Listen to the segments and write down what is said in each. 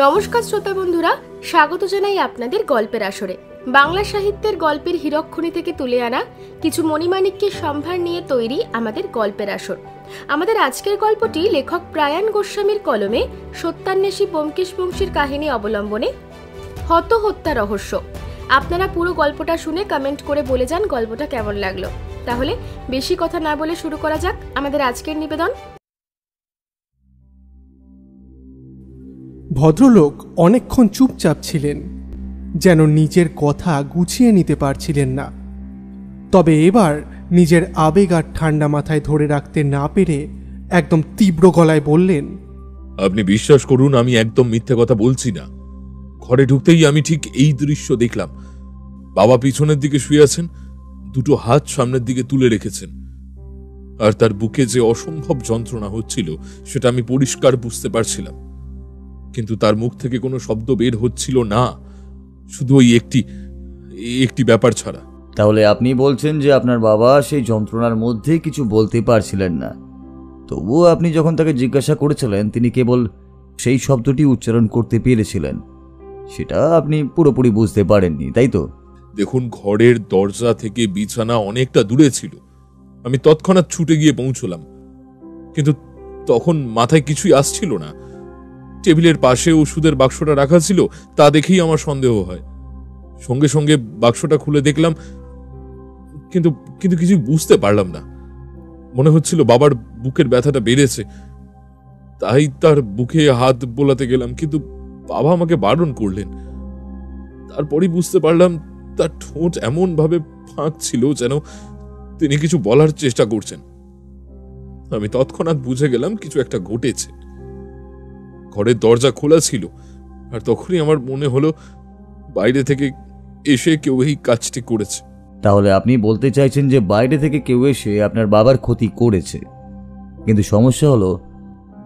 নমস্কার শ্রোতা বন্ধুরা, স্বাগত জানাই আপনাদের গল্পের আসরে। বাংলা সাহিত্যের গল্পের হীরকখনি থেকে তুলে আনা কিছু মণিমাণিক্যের সম্ভার নিয়ে তৈরি আমাদের গল্পের আসর। আমাদের আজকের গল্পটি লেখক প্রায়ান গোস্বামীর কলমে সত্যান্বেষী ব্যোমকেশ বংশীর কাহিনী অবলম্বনে হত হত্যা রহস্য। আপনারা পুরো গল্পটা শুনে কমেন্ট করে বলে যান গল্পটা কেমন লাগলো। তাহলে বেশি কথা না বলে শুরু করা যাক আমাদের আজকের নিবেদন। ভদ্রলোক অনেকক্ষণ চুপচাপ ছিলেন, যেন নিজের কথা গুছিয়ে নিতে পারছিলেন না। তবে এবার নিজের আবেগ আর ঠান্ডা মাথায় ধরে রাখতে না পেরে একদম তীব্র গলায় বললেন, আপনি বিশ্বাস করুন, আমি একদম মিথ্যে কথা বলছি না। ঘরে ঢুকতেই আমি ঠিক এই দৃশ্য দেখলাম। বাবা পিছনের দিকে শুয়ে আছেন, দুটো হাত সামনের দিকে তুলে রেখেছেন, আর তার বুকে যে অসম্ভব যন্ত্রণা হচ্ছিল সেটা আমি পরিষ্কার বুঝতে পারছিলাম। কিন্তু তার মুখ থেকে কোনো শব্দ বের হচ্ছিল না, শুধু ওই একটি ব্যাপার ছাড়া। তাহলে আপনি বলছেন যে আপনার বাবা সেই যন্ত্রণার মধ্যে কিছু বলতে পারছিলেন না, তবুও আপনি যখন তাকে জিজ্ঞাসা করেছিলেন তিনি কেবল সেই শব্দটি উচ্চারণ করতে পেরেছিলেন, সেটা আপনি পুরোপুরি বুঝতে পারেননি, তাই তো? দেখুন, ঘরের দরজা থেকে বিছানা অনেকটা দূরে ছিল। আমি তৎক্ষণাৎ ছুটে গিয়ে পৌঁছলাম, কিন্তু তখন মাথায় কিছুই আসছিল না। টেবিলের পাশে ওষুধের বাক্সটা রাখা ছিল, তা দেখেই আমার সন্দেহ হয়। সঙ্গে সঙ্গে বাক্সটা খুলে দেখলাম, কিন্তু কিছু বুঝতে পারলাম না। মনে হচ্ছিল বাবার বুকের ব্যথাটা বেড়েছে, তাই তার বুকে হাত বোলাতে গেলাম, কিন্তু বাবা আমাকে বারণ করলেন। তারপরই বুঝতে পারলাম তার ঠোঁট এমন ভাবে ফাঁক ছিল যেন তিনি কিছু বলার চেষ্টা করছেন। আমি তৎক্ষণাৎ বুঝে গেলাম কিছু একটা ঘটেছে। ঘরের দরজা খোলা ছিল, আর তখনই আমার মনে হলো বাইরে থেকে এসে কেউ এই কাজটি করেছে। তাহলে আপনি বলতে চাইছেন যে বাইরে থেকে কেউ এসে আপনার বাবার ক্ষতি করেছে, কিন্তু সমস্যা হলো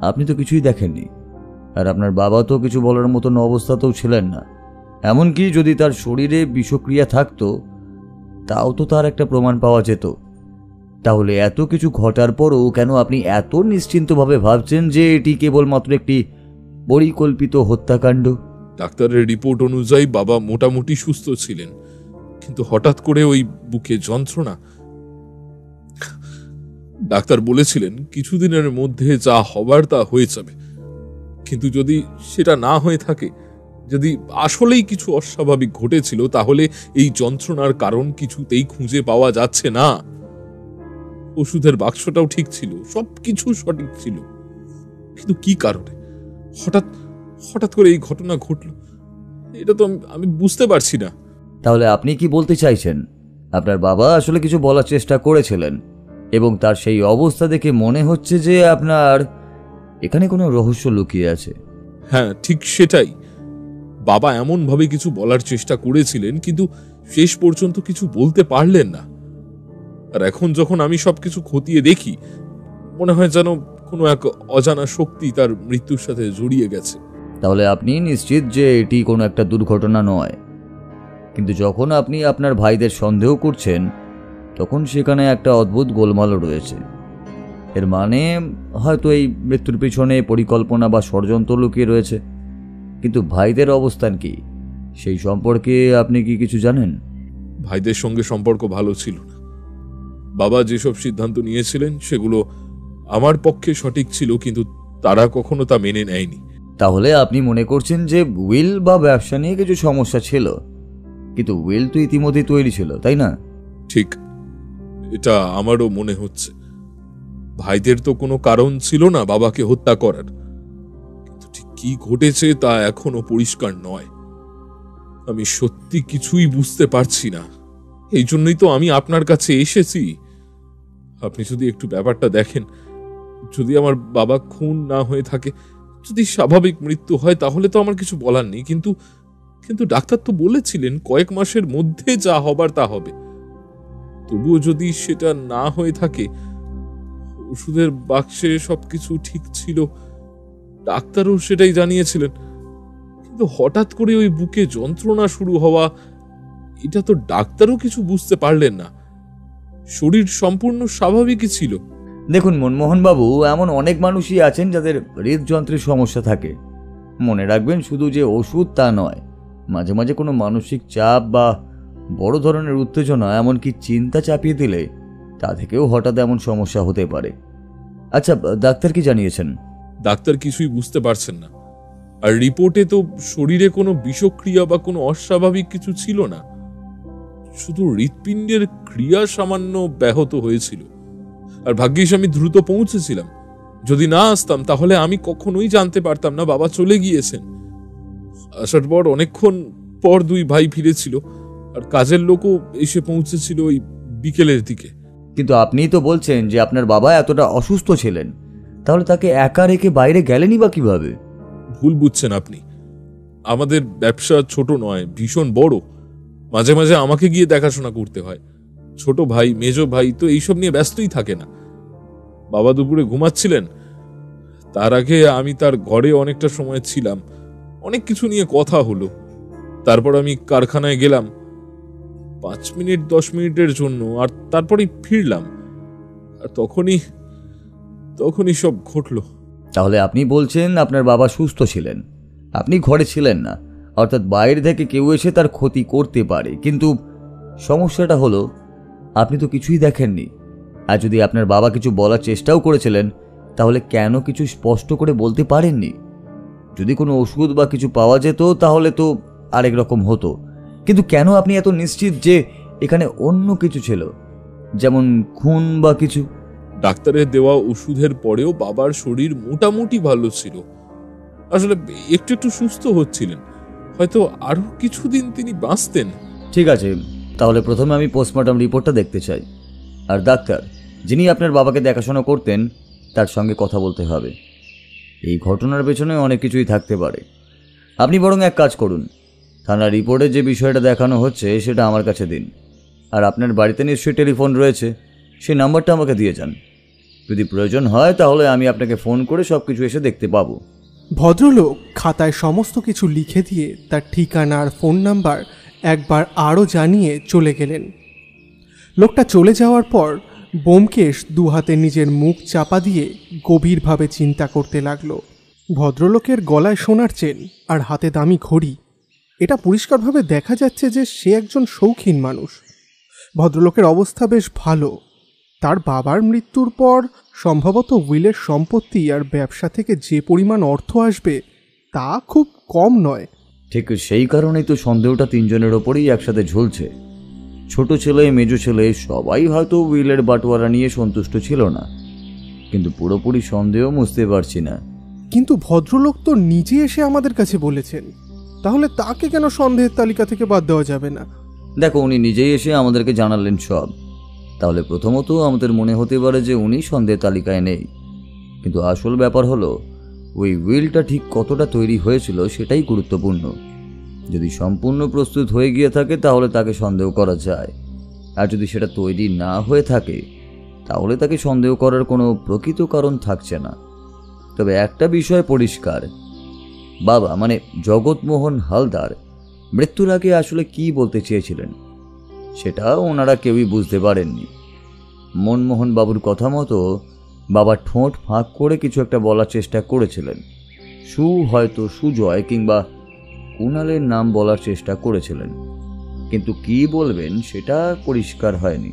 আপনি তো কিছুই দেখেননি, আর আপনার বাবা তো কিছু বলার মতন অবস্থাতেও ছিলেন না। এমনকি যদি তার শরীরে বিষক্রিয়া থাকতো তাও তো তার একটা প্রমাণ পাওয়া যেত। তাহলে এত কিছু ঘটার পরও কেন আপনি এত নিশ্চিন্তভাবে ভাবছেন যে এটি কেবলমাত্র একটি পরিকল্পিত হত্যাকাণ্ড? ডাক্তারের রিপোর্ট অনুযায়ী বাবা মোটামুটি সুস্থ ছিলেন, কিন্তু হঠাৎ করে ওই বুকে যন্ত্রণা। ডাক্তার বলেছিলেন কিছুদিনের মধ্যে যা হবার তা হয়ে যাবে, কিন্তু যদি সেটা না হয়ে থাকে, যদি আসলেই কিছু অস্বাভাবিক ঘটেছিল, তাহলে এই যন্ত্রণার কারণ কিছুতেই খুঁজে পাওয়া যাচ্ছে না। ওষুধের বাক্সটাও ঠিক ছিল, সবকিছু সঠিক ছিল, কিন্তু কি কারণে হঠাৎ করে এই ঘটনা ঘটল, এটা তো আমি বুঝতে পারছি না। তাহলে আপনি কি বলতে চাইছেন আপনার বাবা আসলে কিছু বলার চেষ্টা করেছিলেন, এবং তার সেই অবস্থা দেখে মনে হচ্ছে যে আপনার এখানে কোনো রহস্য লুকিয়ে আছে? হ্যাঁ, ঠিক সেটাই। বাবা এমন ভাবে কিছু বলার চেষ্টা করেছিলেন, কিন্তু শেষ পর্যন্ত কিছু বলতে পারলেন না। আর এখন যখন আমি সবকিছু খতিয়ে দেখি, মনে হয় যেন কোনো এক অজানা শক্তি তার মৃত্যুর সাথে জড়িয়ে গেছে। তাহলে আপনি নিশ্চিত যে এটি কোনো একটা দুর্ঘটনা নয়, কিন্তু যখন আপনি আপনার ভাইদের সন্দেহ করছেন তখন সেখানে একটা অদ্ভুত গোলমালও রয়েছে। এর মানে হয়তো এই মৃত্যুর পিছনে পরিকল্পনা বা ষড়যন্ত্র লুকিয়ে রয়েছে। কিন্তু ভাইদের অবস্থান কি, সেই সম্পর্কে আপনি কি কিছু জানেন? ভাইদের সঙ্গে সম্পর্ক ভালো ছিল না। বাবা যেসব সিদ্ধান্ত নিয়েছিলেন সেগুলো আমার পক্ষে সঠিক ছিল, কিন্তু তারা কখনো তা মেনে নেয়নি। তাহলে আপনি মনে করছেন যে উইল বা ব্যবসা নিয়ে কিছু সমস্যা ছিল, কিন্তু উইল তো ইতিমধ্যেই তৈরি ছিল, তাই না? ঠিক, এটা আমারও মনে হচ্ছে। ভাইদের তো কোনো কারণ ছিল না বাবাকে হত্যা করার, কিন্তু ঠিক কি ঘটেছে তা এখনো পরিষ্কার নয়। আমি সত্যি কিছুই বুঝতে পারছি না। এই জন্যই তো আমি আপনার কাছে এসেছি। আপনি যদি একটু ব্যাপারটা দেখেন, যদি আমার বাবা খুন না হয়ে থাকে, যদি স্বাভাবিক মৃত্যু হয়, তাহলে তো আমার কিছু বলার নেই, কিন্তু ডাক্তার তো বলেছিলেন কয়েক মাসের মধ্যে যা হবার তা হবে। তবুও যদি সেটা না হয়ে থাকে, ওষুধের বাক্সে সবকিছু ঠিক ছিল, ডাক্তারও সেটাই জানিয়েছিলেন, কিন্তু হঠাৎ করে ওই বুকে যন্ত্রণা শুরু হওয়া, এটা তো ডাক্তারও কিছু বুঝতে পারলেন না। শরীর সম্পূর্ণ স্বাভাবিকই ছিল। দেখুন মনমোহনবাবু, এমন অনেক মানুষই আছেন যাদের হৃদযন্ত্রের সমস্যা থাকে, মনে রাখবেন, শুধু যে ওষুধ তা নয়, মাঝে মাঝে কোনো মানসিক চাপ বা বড় ধরনের উত্তেজনা, এমনকি চিন্তা চাপিয়ে দিলে তা থেকেও হঠাৎ এমন সমস্যা হতে পারে। আচ্ছা, ডাক্তার কি জানিয়েছেন? ডাক্তার কিছুই বুঝতে পারছেন না। আর রিপোর্টে তো শরীরে কোনো বিষক্রিয়া বা কোনো অস্বাভাবিক কিছু ছিল না, শুধু হৃৎপিণ্ডের ক্রিয়া সামান্য ব্যাহত হয়েছিল। আর ভাগ্যিস আমি দ্রুত পৌঁছেছিলাম। যদি না আসতাম তাহলে আমি কখনোই জানতে পারতাম না বাবা চলে গিয়েছেন। আসার পর অনেকক্ষণ পর দুই ভাই ফিরেছিল, আর কাজের লোকও এসে পৌঁছেছিল ওই বিকেলের দিকে। কিন্তু আপনিই তো বলছেন যে আপনার বাবা এতটা অসুস্থ ছিলেন, তাহলে তাকে একা রেখে বাইরে গেলেনই বা কিভাবে? ভুল বুঝছেন আপনি। আমাদের ব্যবসা ছোট নয়, ভীষণ বড়। মাঝে মাঝে আমাকে গিয়ে দেখাশোনা করতে হয়। ছোট ভাই, মেজো ভাই তো এইসব নিয়ে ব্যস্তই থাকে না। বাবা দুপুরে ঘুমাচ্ছিলেন, তার আগে আমি তার ঘরে অনেকটা সময় ছিলাম। অনেক কিছু নিয়ে কথা হলো। তারপর আমি কারখানায় গেলাম 5 মিনিট 10 মিনিটের জন্য, আর তারপরেই ফিরলাম। আর তখনই সব ঘটলো। তাহলে আপনি বলছেন আপনার বাবা সুস্থ ছিলেন, আপনি ঘরে ছিলেন না, অর্থাৎ বাইরে থেকে কেউ এসে তার ক্ষতি করতে পারে। কিন্তু সমস্যাটা হলো আপনি তো কিছুই দেখেননি। আর যদি আপনার বাবা কিছু বলার চেষ্টাও করেছিলেন, তাহলে কেন কিছু স্পষ্ট করে বলতে পারেননি? যদি কোনো ওষুধ বা কিছু পাওয়া যেত তাহলে তো আরেক রকম হতো। কিন্তু কেন আপনি এত নিশ্চিত যে এখানে অন্য কিছু ছিল, যেমন খুন বা কিছু? ডাক্তারের দেওয়া ওষুধের পরেও বাবার শরীর মোটামুটি ভালো ছিল। আসলে একটু একটু সুস্থ হচ্ছিলেন। হয়তো আরো কিছুদিন তিনি বাঁচতেন। ঠিক আছে, তাহলে প্রথমে আমি পোস্টমর্টম রিপোর্টটা দেখতে চাই। আর ডাক্তার যিনি আপনার বাবাকে দেখাশোনা করতেন তার সঙ্গে কথা বলতে হবে। এই ঘটনার পেছনে অনেক কিছুই থাকতে পারে। আপনি বরং এক কাজ করুন, থানার রিপোর্টে যে বিষয়টা দেখানো হচ্ছে সেটা আমার কাছে দিন। আর আপনার বাড়িতে নিশ্চয়ই টেলিফোন রয়েছে, সেই নাম্বারটা আমাকে দিয়ে যান। যদি প্রয়োজন হয় তাহলে আমি আপনাকে ফোন করে সব কিছু এসে দেখতে পাবো। ভদ্রলোক খাতায় সমস্ত কিছু লিখে দিয়ে তার ঠিকানা আর ফোন নাম্বার একবার আরও জানিয়ে চলে গেলেন। লোকটা চলে যাওয়ার পর ব্যোমকেশ দু হাতে নিজের মুখ চাপা দিয়ে গভীরভাবে চিন্তা করতে লাগলো। ভদ্রলোকের গলায় সোনার চেন আর হাতে দামি ঘড়ি, এটা পরিষ্কারভাবে দেখা যাচ্ছে যে সে একজন শৌখিন মানুষ। ভদ্রলোকের অবস্থা বেশ ভালো। তার বাবার মৃত্যুর পর সম্ভবত উইলের সম্পত্তি আর ব্যবসা থেকে যে পরিমাণ অর্থ আসবে তা খুব কম নয়। ঠিক সেই কারণেই তো সন্দেহটা তিনজনের ওপরেই একসাথে ঝুলছে। ছোট ছেলে, মেজো ছেলে সবাই হয়তো উইলের বাটোয়ারা নিয়ে সন্তুষ্ট ছিল না, কিন্তু পুরোপুরি সন্দেহ মুছতে পারছি না। কিন্তু ভদ্রলোক তো নিজে এসে আমাদের কাছে বলেছেন, তাহলে তাকে কেন সন্দেহের তালিকা থেকে বাদ দেওয়া যাবে না? দেখো, উনি নিজেই এসে আমাদেরকে জানালেন সব। তাহলে প্রথমত আমাদের মনে হতে পারে যে উনি সন্দেহের তালিকায় নেই। কিন্তু আসল ব্যাপার হলো ওই উইলটা ঠিক কতটা তৈরি হয়েছিল সেটাই গুরুত্বপূর্ণ। যদি সম্পূর্ণ প্রস্তুত হয়ে গিয়ে থাকে তাহলে তাকে সন্দেহ করা যায়, আর যদি সেটা তৈরি না হয়ে থাকে তাহলে তাকে সন্দেহ করার কোনো প্রকৃত কারণ থাকছে না। তবে একটা বিষয় পরিষ্কার, বাবা মানে জগৎমোহন হালদার মৃত্যুর আগে আসলে কি বলতে চেয়েছিলেন সেটা ওনারা কেউই বুঝতে পারেননি। মনমোহন বাবুর কথা মতো বাবা ঠোঁট ফাঁক করে কিছু একটা বলার চেষ্টা করেছিলেন। হয়তো সুজয় কিংবা কুণালের নাম বলার চেষ্টা করেছিলেন, কিন্তু কি বলবেন সেটা পরিষ্কার হয়নি।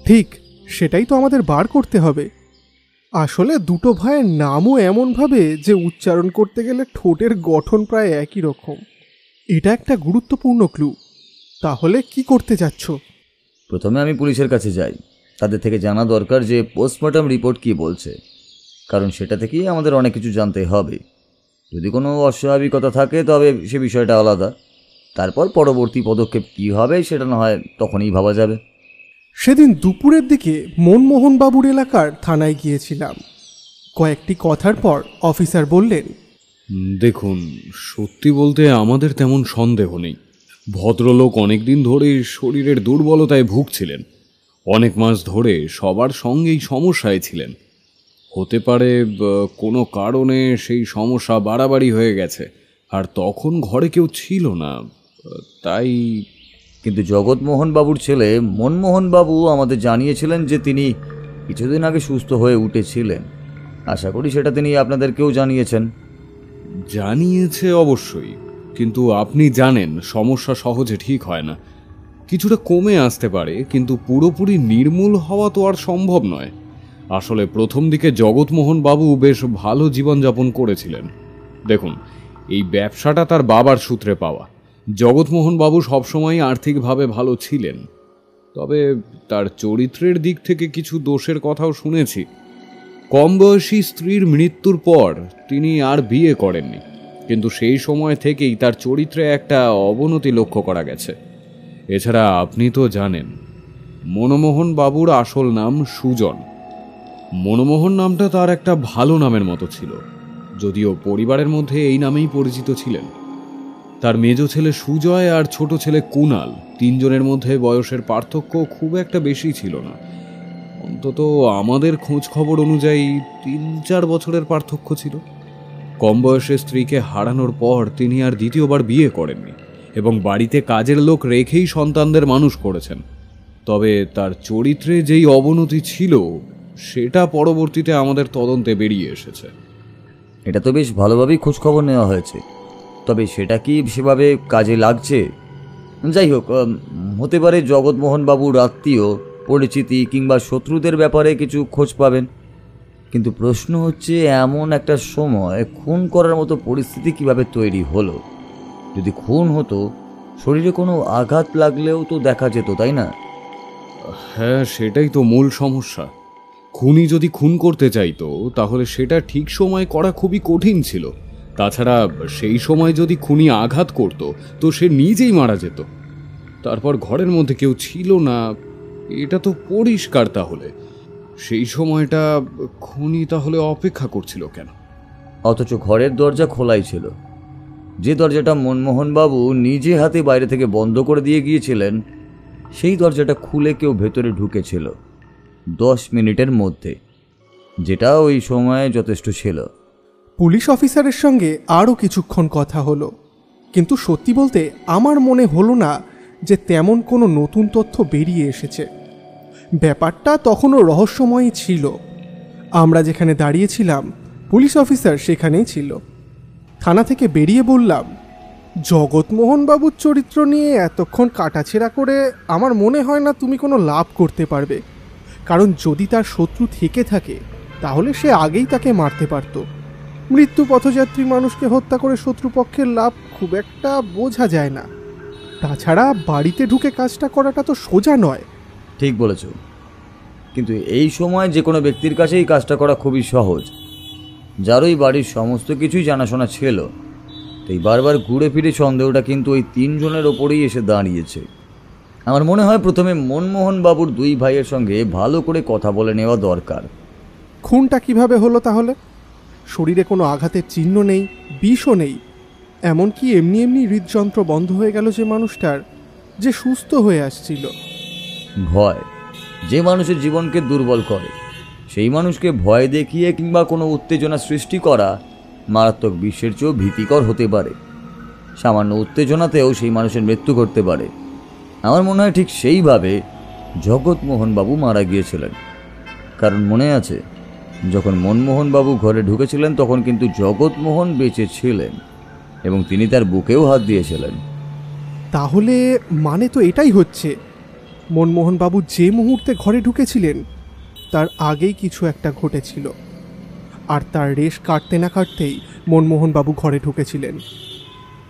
ঠিক সেটাই তো আমাদের বার করতে হবে। আসলে দুটো ভাইয়ের নামও এমনভাবে যে উচ্চারণ করতে গেলে ঠোঁটের গঠন প্রায় একই রকম। এটা একটা গুরুত্বপূর্ণ ক্লু। তাহলে কি করতে যাচ্ছ? প্রথমে আমি পুলিশের কাছে যাই। তাদের থেকে জানা দরকার যে পোস্টমর্টম রিপোর্ট কি বলছে, কারণ সেটা থেকেই আমাদের অনেক কিছু জানতে হবে। যদি কোনো অস্বাভাবিকতা থাকে তবে সে বিষয়টা আলাদা। তারপর পরবর্তী পদক্ষেপ কী হবে সেটা না হয় তখনই ভাবা যাবে। সেদিন দুপুরের দিকে মনমোহনবাবুর এলাকার থানায় গিয়েছিলাম। কয়েকটি কথার পর অফিসার বললেন, দেখুন, সত্যি বলতে আমাদের তেমন সন্দেহ নেই। ভদ্রলোক অনেকদিন ধরে শরীরের দুর্বলতায় ভুগছিলেন। অনেক মাস ধরে সবার সঙ্গেই সমস্যায় ছিলেন। হতে পারে কোনো কারণে সেই সমস্যা বাড়াবাড়ি হয়ে গেছে, আর তখন ঘরে কেউ ছিল না, তাই। কিন্তু জগৎমোহন বাবুর ছেলে মনমোহন বাবু আমাদের জানিয়েছিলেন যে তিনি কিছুদিন আগে সুস্থ হয়ে উঠেছিলেন। আশা করি সেটা তিনি আপনাদেরকেও জানিয়েছেন। জানিয়েছে অবশ্যই, কিন্তু আপনি জানেন সমস্যা সহজে ঠিক হয় না। কিছুটা কমে আসতে পারে, কিন্তু পুরোপুরি নির্মূল হওয়া তো আর সম্ভব নয়। আসলে প্রথম দিকে জগৎমোহন বাবু বেশ ভালো জীবনযাপন করেছিলেন। দেখুন, এই ব্যবসাটা তার বাবার সূত্রে পাওয়া। জগৎমোহন বাবু সবসময় আর্থিকভাবে ভালো ছিলেন, তবে তার চরিত্রের দিক থেকে কিছু দোষের কথাও শুনেছি। কম বয়সী স্ত্রীর মৃত্যুর পর তিনি আর বিয়ে করেননি, কিন্তু সেই সময় থেকেই তার চরিত্রে একটা অবনতি লক্ষ্য করা গেছে। এছাড়া আপনি তো জানেন মনমোহন বাবুর আসল নাম সুজন। মনমোহন নামটা তার একটা ভালো নামের মতো ছিল, যদিও পরিবারের মধ্যে এই নামেই পরিচিত ছিলেন। তার মেজ ছেলে সুজয় আর ছোট ছেলে কুণাল, তিনজনের মধ্যে বয়সের পার্থক্য খুব একটা বেশি ছিল না। অন্তত আমাদের খোঁজ খবর অনুযায়ী 3-4 বছরের পার্থক্য ছিল। কম বয়সে স্ত্রীকে হারানোর পর তিনি আর দ্বিতীয়বার বিয়ে করেননি এবং বাড়িতে কাজের লোক রেখেই সন্তানদের মানুষ করেছেন। তবে তার চরিত্রে যেই অবনতি ছিল সেটা পরবর্তীতে আমাদের তদন্তে বেরিয়ে এসেছে। এটা তো বেশ ভালোভাবেই খোঁজখবর নেওয়া হয়েছে, তবে সেটা কি সেভাবে কাজে লাগছে? যাই হোক, হতে পারে জগৎমোহন বাবুর আত্মীয়, পরিচিতি কিংবা শত্রুদের ব্যাপারে কিছু খোঁজ পাবেন। কিন্তু প্রশ্ন হচ্ছে, এমন একটা সময় খুন করার মতো পরিস্থিতি কিভাবে তৈরি হলো? যদি খুন হতো, শরীরে কোনো আঘাত লাগলেও তো দেখা যেত, তাই না? হ্যাঁ, সেটাই তো মূল সমস্যা। খুনি যদি খুন করতে চাইতো তাহলে সেটা ঠিক সময় করা খুবই কঠিন ছিল। তাছাড়া সেই সময় যদি খুনি আঘাত করত তো সে নিজেই মারা যেত। তারপর ঘরের মধ্যে কেউ ছিল না, এটা তো পরিষ্কার। তাহলে সেই সময়টা খুনি তাহলে অপেক্ষা করছিল কেন? অথচ ঘরের দরজা খোলাই ছিল। যে দরজাটা মনমোহনবাবু নিজে হাতে বাইরে থেকে বন্ধ করে দিয়ে গিয়েছিলেন, সেই দরজাটা খুলে কেউ ভেতরে ঢুকেছিল 10 মিনিটের মধ্যে, যেটা ওই সময়ে যথেষ্ট ছিল। পুলিশ অফিসারের সঙ্গে আরও কিছুক্ষণ কথা হলো, কিন্তু সত্যি বলতে আমার মনে হলো না যে তেমন কোনো নতুন তথ্য বেরিয়ে এসেছে। ব্যাপারটা তখনও রহস্যময়ই ছিল। আমরা যেখানে দাঁড়িয়েছিলাম, পুলিশ অফিসার সেখানেই ছিল। থানা থেকে বেরিয়ে বললাম, জগৎমোহন বাবুর চরিত্র নিয়ে এতক্ষণ কাটাছেড়া করে আমার মনে হয় না তুমি কোনো লাভ করতে পারবে। কারণ যদি তার শত্রু থেকে থাকে তাহলে সে আগেই তাকে মারতে পারত। মৃত্যু পথযাত্রী মানুষকে হত্যা করে শত্রুপক্ষের লাভ খুব একটা বোঝা যায় না। তাছাড়া বাড়িতে ঢুকে কাজটা করাটা তো সোজা নয়। ঠিক বলেছ, কিন্তু এই সময় যে কোনো ব্যক্তির কাছেই কাজটা করা খুবই সহজ, যার ওই বাড়ির সমস্ত কিছুই জানাশোনা ছিল। তাই বারবার ঘুরে ফিরে সন্দেহটা কিন্তু ওই 3 জনের ওপরেই এসে দাঁড়িয়েছে। আমার মনে হয় প্রথমে মনমোহন বাবুর 2 ভাইয়ের সঙ্গে ভালো করে কথা বলে নেওয়া দরকার। খুনটা কিভাবে হলো তাহলে? শরীরে কোনো আঘাতের চিহ্ন নেই, বিষও নেই, এমনকি এমনি এমনি হৃদযন্ত্র বন্ধ হয়ে গেল যে মানুষটার, যে সুস্থ হয়ে আসছিল। ভয় যে মানুষের জীবনকে দুর্বল করে, সেই মানুষকে ভয় দেখিয়ে কিংবা কোনো উত্তেজনা সৃষ্টি করা মারাত্মক বিশ্বের চেয়েও ভীতিকর হতে পারে। সামান্য উত্তেজনাতেও সেই মানুষের মৃত্যু ঘটতে পারে। আমার মনে হয় ঠিক সেইভাবে জগৎমোহনবাবু মারা গিয়েছিলেন। কারণ মনে আছে, যখন মনমোহনবাবু ঘরে ঢুকেছিলেন তখন কিন্তু জগৎমোহন বেঁচে ছিলেন এবং তিনি তার বুকেও হাত দিয়েছিলেন। তাহলে মানে তো এটাই হচ্ছে, মনমোহনবাবু যে মুহূর্তে ঘরে ঢুকেছিলেন তার আগেই কিছু একটা ঘটেছিল, আর তার রেশ কাটতে না কাটতেই মনমোহনবাবু ঘরে ঢুকেছিলেন।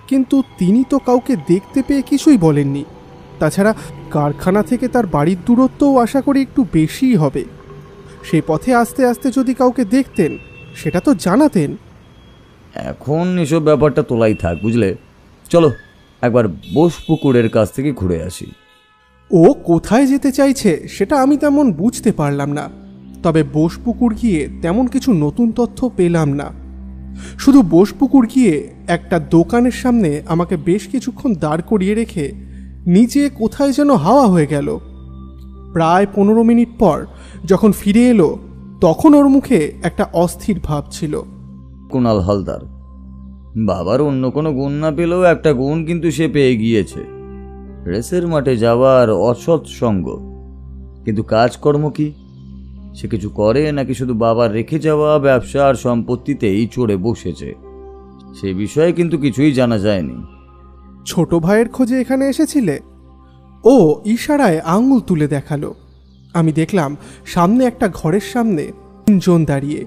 কিন্তু তিনি তো কাউকে দেখতে পেয়ে কিছুই বলেননি। তাছাড়া কারখানা থেকে তার বাড়ির দূরত্বও আশা করি একটু বেশিই হবে। সেই পথে আস্তে আস্তে যদি কাউকে দেখতেন সেটা তো জানাতেন। এখন এসব ব্যাপারটা তোলাই থাক, বুঝলে? চলো একবার বোসপুকুরের কাছ থেকে ঘুরে আসি। ও কোথায় যেতে চাইছে সেটা আমি তেমন বুঝতে পারলাম না, তবে বোসপুকুর গিয়ে তেমন কিছু নতুন তথ্য পেলাম না। শুধু বোসপুকুর গিয়ে একটা দোকানের সামনে আমাকে বেশ কিছুক্ষণ দাঁড় করিয়ে রেখে নিজে কোথায় যেন হাওয়া হয়ে গেল। প্রায় 15 মিনিট পর যখন ফিরে এলো তখন ওর মুখে একটা অস্থির ভাব ছিল। কুণাল হালদার বাবার অন্য কোনো গুণ না পেলেও একটা গুণ কিন্তু সে পেয়ে গিয়েছে, রেসের মাঠে যাওয়ার অসৎ সঙ্গ। কিন্তু কাজকর্ম কি? সে কিছু করে নাকি শুধু বাবার রেখে যাওয়া ব্যবসা আর সম্পত্তিতেই চড়ে বসেছে? সে বিষয়ে কিন্তু কিছুই জানা যায়নি। ছোট ভাইয়ের খোঁজে এখানে এসেছিলে? ও ইশারায় আঙুল তুলে দেখালো। আমি দেখলাম সামনে একটা ঘরের সামনে 3 জন দাঁড়িয়ে।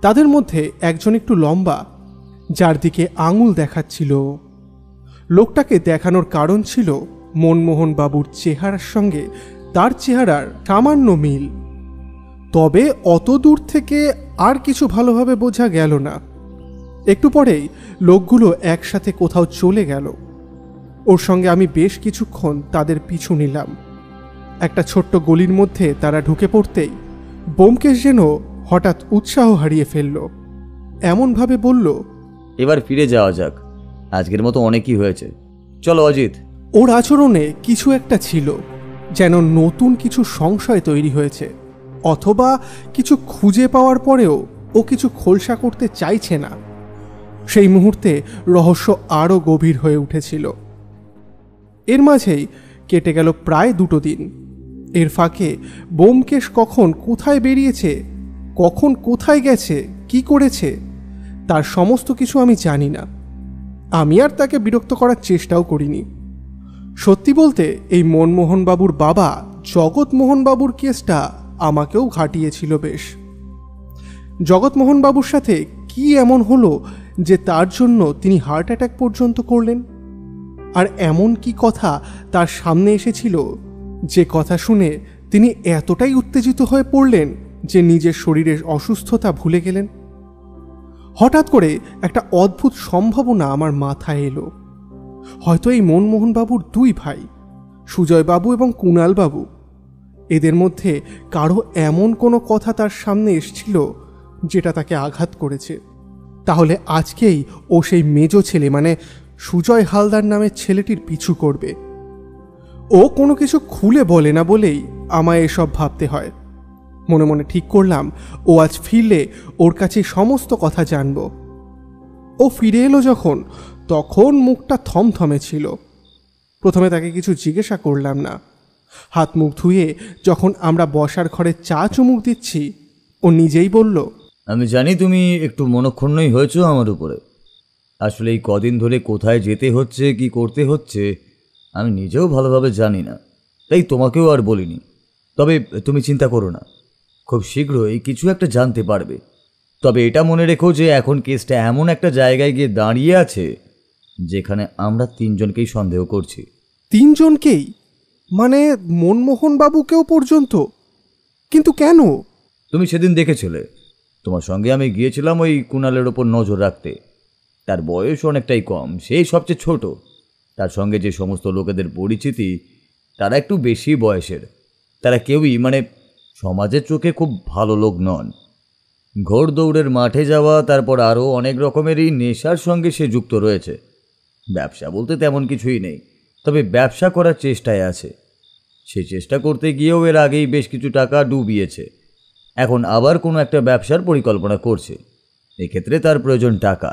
তাদের মধ্যে একজন একটু লম্বা, যার দিকে আঙুল দেখাচ্ছিল। লোকটাকে দেখানোর কারণ ছিল মনমোহন বাবুর চেহারার সঙ্গে তার চেহারার সামান্য মিল। তবে অত দূর থেকে আর কিছু ভালোভাবে বোঝা গেল না। একটু পরেই লোকগুলো একসাথে কোথাও চলে গেল। ওর সঙ্গে আমি বেশ কিছুক্ষণ তাদের পিছু নিলাম। একটা ছোট্ট গলির মধ্যে তারা ঢুকে পড়তেই ব্যোমকেশ যেন হঠাৎ উৎসাহ হারিয়ে ফেলল। এমনভাবে বলল, এবার ফিরে যাওয়া যাক, আজকের মতো অনেকই হয়েছে, চলো অজিত। ওর আচরণে কিছু একটা ছিল, যেন নতুন কিছু সংশয় তৈরি হয়েছে, অথবা কিছু খুঁজে পাওয়ার পরেও ও কিছু খোলসা করতে চাইছে না। সেই মুহূর্তে রহস্য আরও গভীর হয়ে উঠেছিল। এর মাঝেই কেটে গেল প্রায় 2 দিন। এর ফাঁকে ব্যোমকেশ কখন কোথায় বেরিয়েছে, কখন কোথায় গেছে, কি করেছে, তার সমস্ত কিছু আমি জানি না। আমি আর তাকে বিরক্ত করার চেষ্টাও করিনি। সত্যি বলতে এই মনমোহনবাবুর বাবা জগৎমোহনবাবুর কেসটা আমাকেও ঘাটিয়েছিল বেশ। জগৎমোহনবাবুর সাথে কি এমন হলো যে তার জন্য তিনি হার্ট অ্যাটাক পর্যন্ত করলেন? আর এমন কি কথা তার সামনে এসেছিল যে কথা শুনে তিনি এতটাই উত্তেজিত হয়ে পড়লেন যে নিজের শরীরের অসুস্থতা ভুলে গেলেন? হঠাৎ করে একটা অদ্ভুত সম্ভাবনা আমার মাথায় এলো। হয়তো এই মনমোহনবাবুর 2 ভাই, সুজয়বাবু এবং কুণালবাবু, এদের মধ্যে কারো এমন কোনো কথা তার সামনে এসেছিল যেটা তাকে আঘাত করেছে। তাহলে আজকেই ও সেই মেজো ছেলে মানে সুজয় হালদার নামের ছেলেটির পিছু করবে। ও কোনো কিছু খুলে বলে না বলেই আমায় এসব ভাবতে হয়। মনে মনে ঠিক করলাম ও আজ ফিরলে ওর কাছে সমস্ত কথা জানব। ও ফিরে এলো যখন, তখন মুখটা থমথমে ছিল। প্রথমে তাকে কিছু জিজ্ঞাসা করলাম না। হাত মুখ ধুয়ে যখন আমরা বসার ঘরে চা চুমুক দিচ্ছি, ও নিজেই বলল, আমি জানি তুমি একটু মনক্ষুণ্ণই হয়েছো আমার উপরে। আসলে এই কদিন ধরে কোথায় যেতে হচ্ছে, কি করতে হচ্ছে আমি নিজেও ভালোভাবে জানি না, তাই তোমাকেও আর বলিনি। তবে তুমি চিন্তা করো না, খুব শীঘ্রই কিছু একটা জানতে পারবে। তবে এটা মনে রেখো যে এখন কেসটা এমন একটা জায়গায় গিয়ে দাঁড়িয়ে আছে যেখানে আমরা 3 জনকেই সন্দেহ করছি। 3 জনকেই? মানে মনমোহনবাবুকেও পর্যন্ত? কিন্তু কেন? তুমি সেদিন দেখেছিলে, তোমার সঙ্গে আমি গিয়েছিলাম ওই কুণালের ওপর নজর রাখতে। তার বয়স অনেকটাই কম, সেই সবচেয়ে ছোট। তার সঙ্গে যে সমস্ত লোকেদের পরিচিতি তারা একটু বেশি বয়সের। তারা কেউই মানে সমাজের চোখে খুব ভালো লোক নন। ঘোড়দৌড়ের মাঠে যাওয়া, তারপর আরও অনেক রকমেরই নেশার সঙ্গে সে যুক্ত রয়েছে। ব্যবসা বলতে তেমন কিছুই নেই, তবে ব্যবসা করার চেষ্টায় আছে। সে চেষ্টা করতে গিয়েও এর আগেই বেশ কিছু টাকা ডুবিয়েছে। এখন আবার কোনো একটা ব্যবসার পরিকল্পনা করছে। এক্ষেত্রে তার প্রয়োজন টাকা।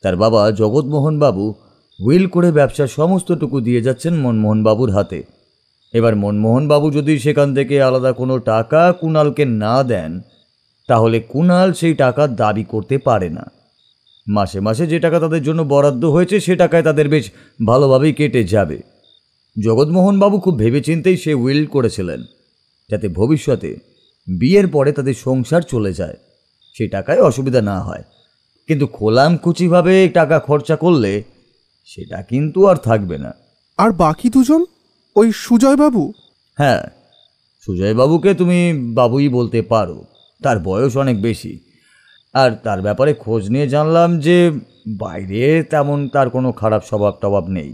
তার বাবা জগৎমোহনবাবু উইল করে ব্যবসার সমস্তটুকু দিয়ে যাচ্ছেন মনমোহনবাবুর হাতে। এবার মনমোহনবাবু যদি সেখান থেকে আলাদা কোনো টাকা কুণালকে না দেন, তাহলে কুণাল সেই টাকা দাবি করতে পারে না। মাসে মাসে যে টাকা তাদের জন্য বরাদ্দ হয়েছে সে টাকায় তাদের বেশ ভালোভাবেই কেটে যাবে। জগৎমোহনবাবু খুব ভেবেচিন্তেই সে উইল করেছিলেন, যাতে ভবিষ্যতে বিয়ের পরে তাদের সংসার চলে যায়, সেই টাকায় অসুবিধা না হয়। কিন্তু খোলামকুচিভাবে টাকা খরচা করলে সেটা কিন্তু আর থাকবে না। আর বাকি 2 জন, ওই সুজয়বাবু? হ্যাঁ, সুজয়বাবুকে তুমি বাবুই বলতে পারো। তার বয়স অনেক বেশি। আর তার ব্যাপারে খোঁজ নিয়ে জানলাম যে বাইরে তেমন তার কোনো খারাপ স্বভাব টভাব নেই।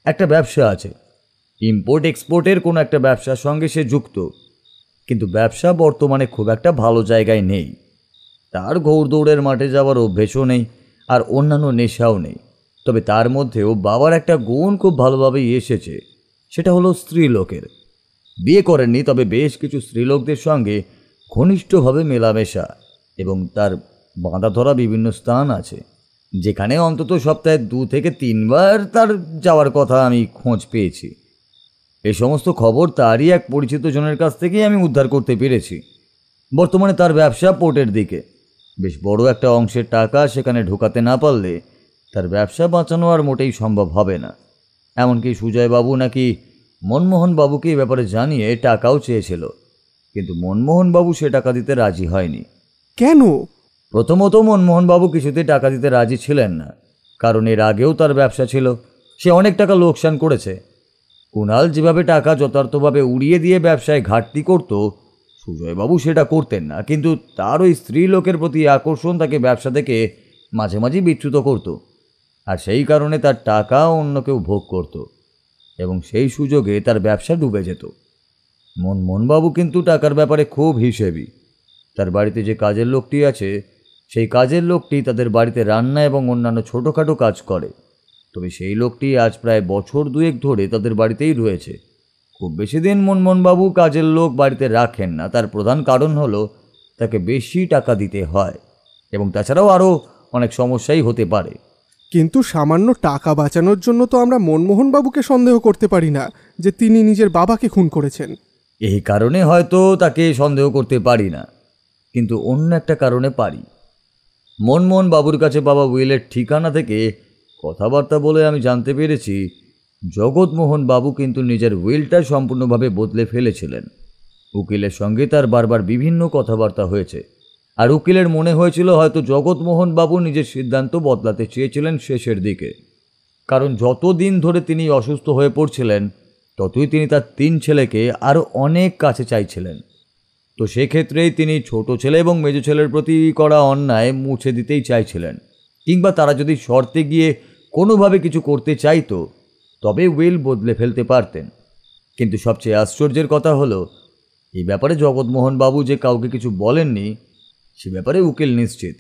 একটা ব্যবসা আছে, ইম্পোর্ট এক্সপোর্টের কোনো একটা ব্যবসার সঙ্গে সে যুক্ত। কিন্তু ব্যবসা বর্তমানে খুব একটা ভালো জায়গায় নেই। তার ঘোড়দৌড়ের মাঠে যাওয়ার অভ্যেসও নেই, আর অন্যান্য নেশাও নেই। তবে তার মধ্যেও বাবার একটা গুণ খুব ভালোভাবেই এসেছে, সেটা হলো স্ত্রীলোকের। বিয়ে করেননি, তবে বেশ কিছু স্ত্রীলোকদের সঙ্গে ঘনিষ্ঠভাবে মেলামেশা, এবং তার বাঁধা ধরা বিভিন্ন স্থান আছে যেখানে অন্তত সপ্তাহে 2 থেকে 3 বার তার যাওয়ার কথা আমি খোঁজ পেয়েছি। এই সমস্ত খবর তারই এক পরিচিত জনের কাছ থেকেই আমি উদ্ধার করতে পেরেছি। বর্তমানে তার ব্যবসা পোর্টের দিকে। বেশ বড় একটা অংশের টাকা সেখানে ঢোকাতে না পারলে তার ব্যবসা বাঁচানো আর মোটেই সম্ভব হবে না। এমনকি সুজয়বাবু নাকি মনমোহনবাবুকে এই ব্যাপারে জানিয়ে টাকাও চেয়েছিল, কিন্তু মনমোহনবাবু সে টাকা দিতে রাজি হয়নি। কেন? প্রথমত মনমোহনবাবু কিছুতেই টাকা দিতে রাজি ছিলেন না, কারণ এর আগেও তার ব্যবসা ছিল, সে অনেক টাকা লোকসান করেছে। কুণাল যেভাবে টাকা যথার্থভাবে উড়িয়ে দিয়ে ব্যবসায় ঘাটতি করত, সুজয়বাবু সেটা করতেন না, কিন্তু তার ওই স্ত্রী লোকের প্রতি আকর্ষণ তাকে ব্যবসা থেকে মাঝে মাঝে বিচ্যুত করত, আর সেই কারণে তার টাকা অন্য কেউ ভোগ করত এবং সেই সুযোগে তার ব্যবসা ডুবে যেত। মনমোহনবাবু কিন্তু টাকার ব্যাপারে খুব হিসেবি। তার বাড়িতে যে কাজের লোকটি আছে, সেই কাজের লোকটি তাদের বাড়িতে রান্না এবং অন্যান্য ছোটোখাটো কাজ করে। তবে সেই লোকটি আজ প্রায় বছর দুয়েক ধরে তাদের বাড়িতেই রয়েছে। খুব বেশি দিন মনমোহনবাবু কাজের লোক বাড়িতে রাখেন না। তার প্রধান কারণ হলো তাকে বেশি টাকা দিতে হয় এবং তাছাড়াও আরও অনেক সমস্যাই হতে পারে। কিন্তু সামান্য টাকা বাঁচানোর জন্য তো আমরা মনমোহনবাবুকে সন্দেহ করতে পারি না যে তিনি নিজের বাবাকে খুন করেছেন। এই কারণে হয়তো তাকে সন্দেহ করতে পারি না, কিন্তু অন্য একটা কারণে পারি। মনমোহনবাবুর কাছে বাবা উইলের ঠিকানা থেকে কথাবার্তা বলে আমি জানতে পেরেছি জগৎমোহন বাবু কিন্তু নিজের উইলটা সম্পূর্ণভাবে বদলে ফেলেছিলেন। উকিলের সঙ্গে তার বারবার বিভিন্ন কথাবার্তা হয়েছে, আর উকিলের মনে হয়েছিল হয়তো জগৎমোহন বাবু নিজের সিদ্ধান্ত বদলাতে চেয়েছিলেন শেষের দিকে, কারণ যত দিন ধরে তিনি অসুস্থ হয়ে পড়ছিলেন ততই তিনি তার 3 ছেলেকে আরও অনেক কাছে চাইছিলেন। তো সেক্ষেত্রেই তিনি ছোট ছেলে এবং মেজ ছেলের প্রতি করা অন্যায় মুছে দিতেই চাইছিলেন, কিংবা তারা যদি শর্তে গিয়ে কোনোভাবে কিছু করতে চাইতো তবে উইল বদলে ফেলতে পারতেন। কিন্তু সবচেয়ে আশ্চর্যের কথা হলো এই ব্যাপারে জগৎমোহন বাবু যে কাউকে কিছু বলেননি সে ব্যাপারে উকিল নিশ্চিত,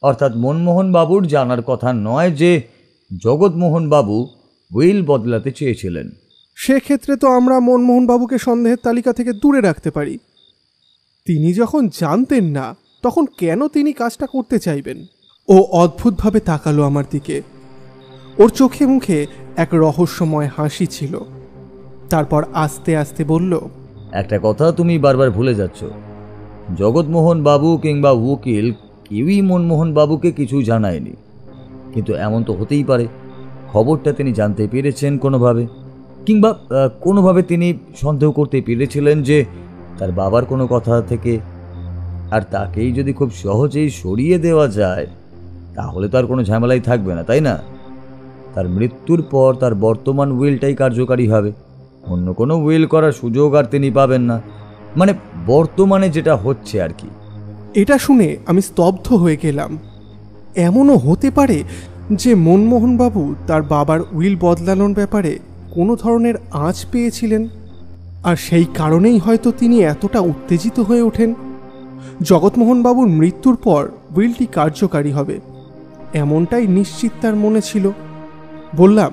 অর্থাৎ মনমোহন বাবুর জানার কথা নয় যে জগৎমোহন বাবু উইল বদলাতে চেয়েছিলেন। সেক্ষেত্রে তো আমরা মনমোহনবাবুকে সন্দেহের তালিকা থেকে দূরে রাখতে পারি। তিনি যখন জানতেন না তখন কেন তিনি কাজটা করতে চাইবেন? ও অদ্ভুতভাবে তাকালো আমার দিকে। ওর চোখে মুখে এক রহস্যময় হাসি ছিল। তারপর আস্তে আস্তে বলল, একটা কথা তুমি বারবার ভুলে যাচ্ছ, জগৎমোহন বাবু কিংবা উকিল কেউই মনমোহন বাবুকে কিছু জানায়নি। কিন্তু এমন তো হতেই পারে খবরটা তিনি জানতে পেরেছেন কোনোভাবে, কিংবা কোনোভাবে তিনি সন্দেহ করতে পেরেছিলেন যে তার বাবার কোনো কথা থেকে, আর তাকেই যদি খুব সহজেই সরিয়ে দেওয়া যায় তাহলে তো আর কোনো ঝামেলাই থাকবে না, তাই না? তার মৃত্যুর পর তার বর্তমান উইলটাই কার্যকারী হবে, অন্য কোনো উইল করার সুযোগ আর তিনি পাবেন না, মানে বর্তমানে যেটা হচ্ছে আর কি। এটা শুনে আমি স্তব্ধ হয়ে গেলাম। এমনও হতে পারে যে মনমোহনবাবু তার বাবার উইল বদলানোর ব্যাপারে কোনো ধরনের আঁচ পেয়েছিলেন, আর সেই কারণেই হয়তো তিনি এতটা উত্তেজিত হয়ে ওঠেন। জগৎমোহনবাবুর মৃত্যুর পর উইলটি কার্যকারী হবে এমনটাই নিশ্চিত তার মনে ছিল। বললাম,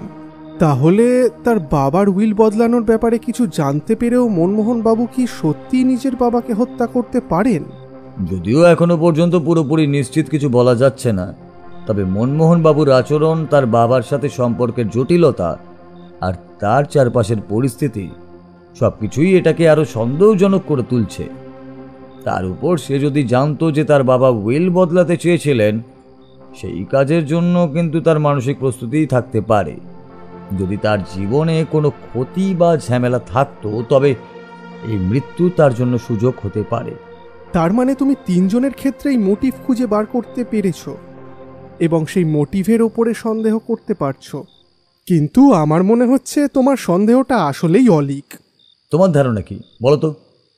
তাহলে তার বাবার উইল বদলানোর ব্যাপারে কিছু জানতে পেরেও মনমোহনবাবু কি সত্যিই নিজের বাবাকে হত্যা করতে পারেন? যদিও এখনো পর্যন্ত পুরোপুরি নিশ্চিত কিছু বলা যাচ্ছে না, তবে মনমোহন বাবুর আচরণ, তার বাবার সাথে সম্পর্কের জটিলতা আর তার চারপাশের পরিস্থিতি সবকিছুই এটাকে আরো সন্দেহজনক করে তুলছে। তার উপর সে যদি জানতো যে তার বাবা উইল বদলাতে চেয়েছিলেন, সেই কাজের জন্য কিন্তু তার মানসিক প্রস্তুতিই থাকতে পারে। যদি তার জীবনে কোনো ক্ষতি বা ঝামেলা থাকতো তবে এই মৃত্যু তার জন্য সুযোগ হতে পারে। তার মানে তুমি 3 জনের ক্ষেত্রেই মোটিভ খুঁজে বার করতে পেরেছো এবং সেই মোটিভের ওপরে সন্দেহ করতে পারছো। কিন্তু আমার মনে হচ্ছে তোমার সন্দেহটা আসলেই অলীক। তোমার ধারণা কি বলো তো?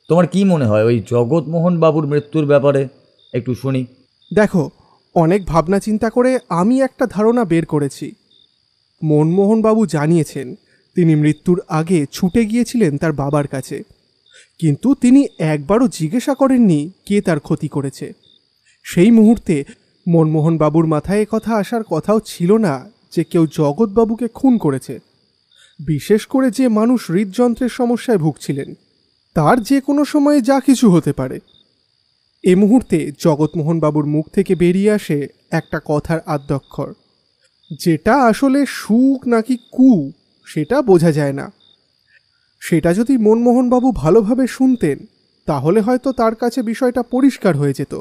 তোমার কি মনে হয় ওই জগৎমোহন বাবুর মৃত্যুর ব্যাপারে? একটু শুনি। দেখো, অনেক ভাবনা চিন্তা করে আমি একটা ধারণা বের করেছি। মনমোহনবাবু জানিয়েছেন তিনি মৃত্যুর আগে ছুটে গিয়েছিলেন তার বাবার কাছে, কিন্তু তিনি একবারও জিজ্ঞাসা করেননি কে তার ক্ষতি করেছে। সেই মুহূর্তে মনমোহনবাবুর মাথায় কথা আসার কথাও ছিল না যে কেউ জগৎবাবুকে খুন করেছে, বিশেষ করে যে মানুষ হৃদযন্ত্রের সমস্যায় ভুগছিলেন। তার যে কোনো সময়ে যা কিছু হতে পারে। এ মুহূর্তে জগৎমোহনবাবুর মুখ থেকে বেরিয়ে আসে একটা কথার আদ্যক্ষর, যেটা আসলে সুখ নাকি কু সেটা বোঝা যায় না। সেটা যদি মনমোহনবাবু ভালোভাবে শুনতেন তাহলে হয়তো তার কাছে বিষয়টা পরিষ্কার হয়ে যেত,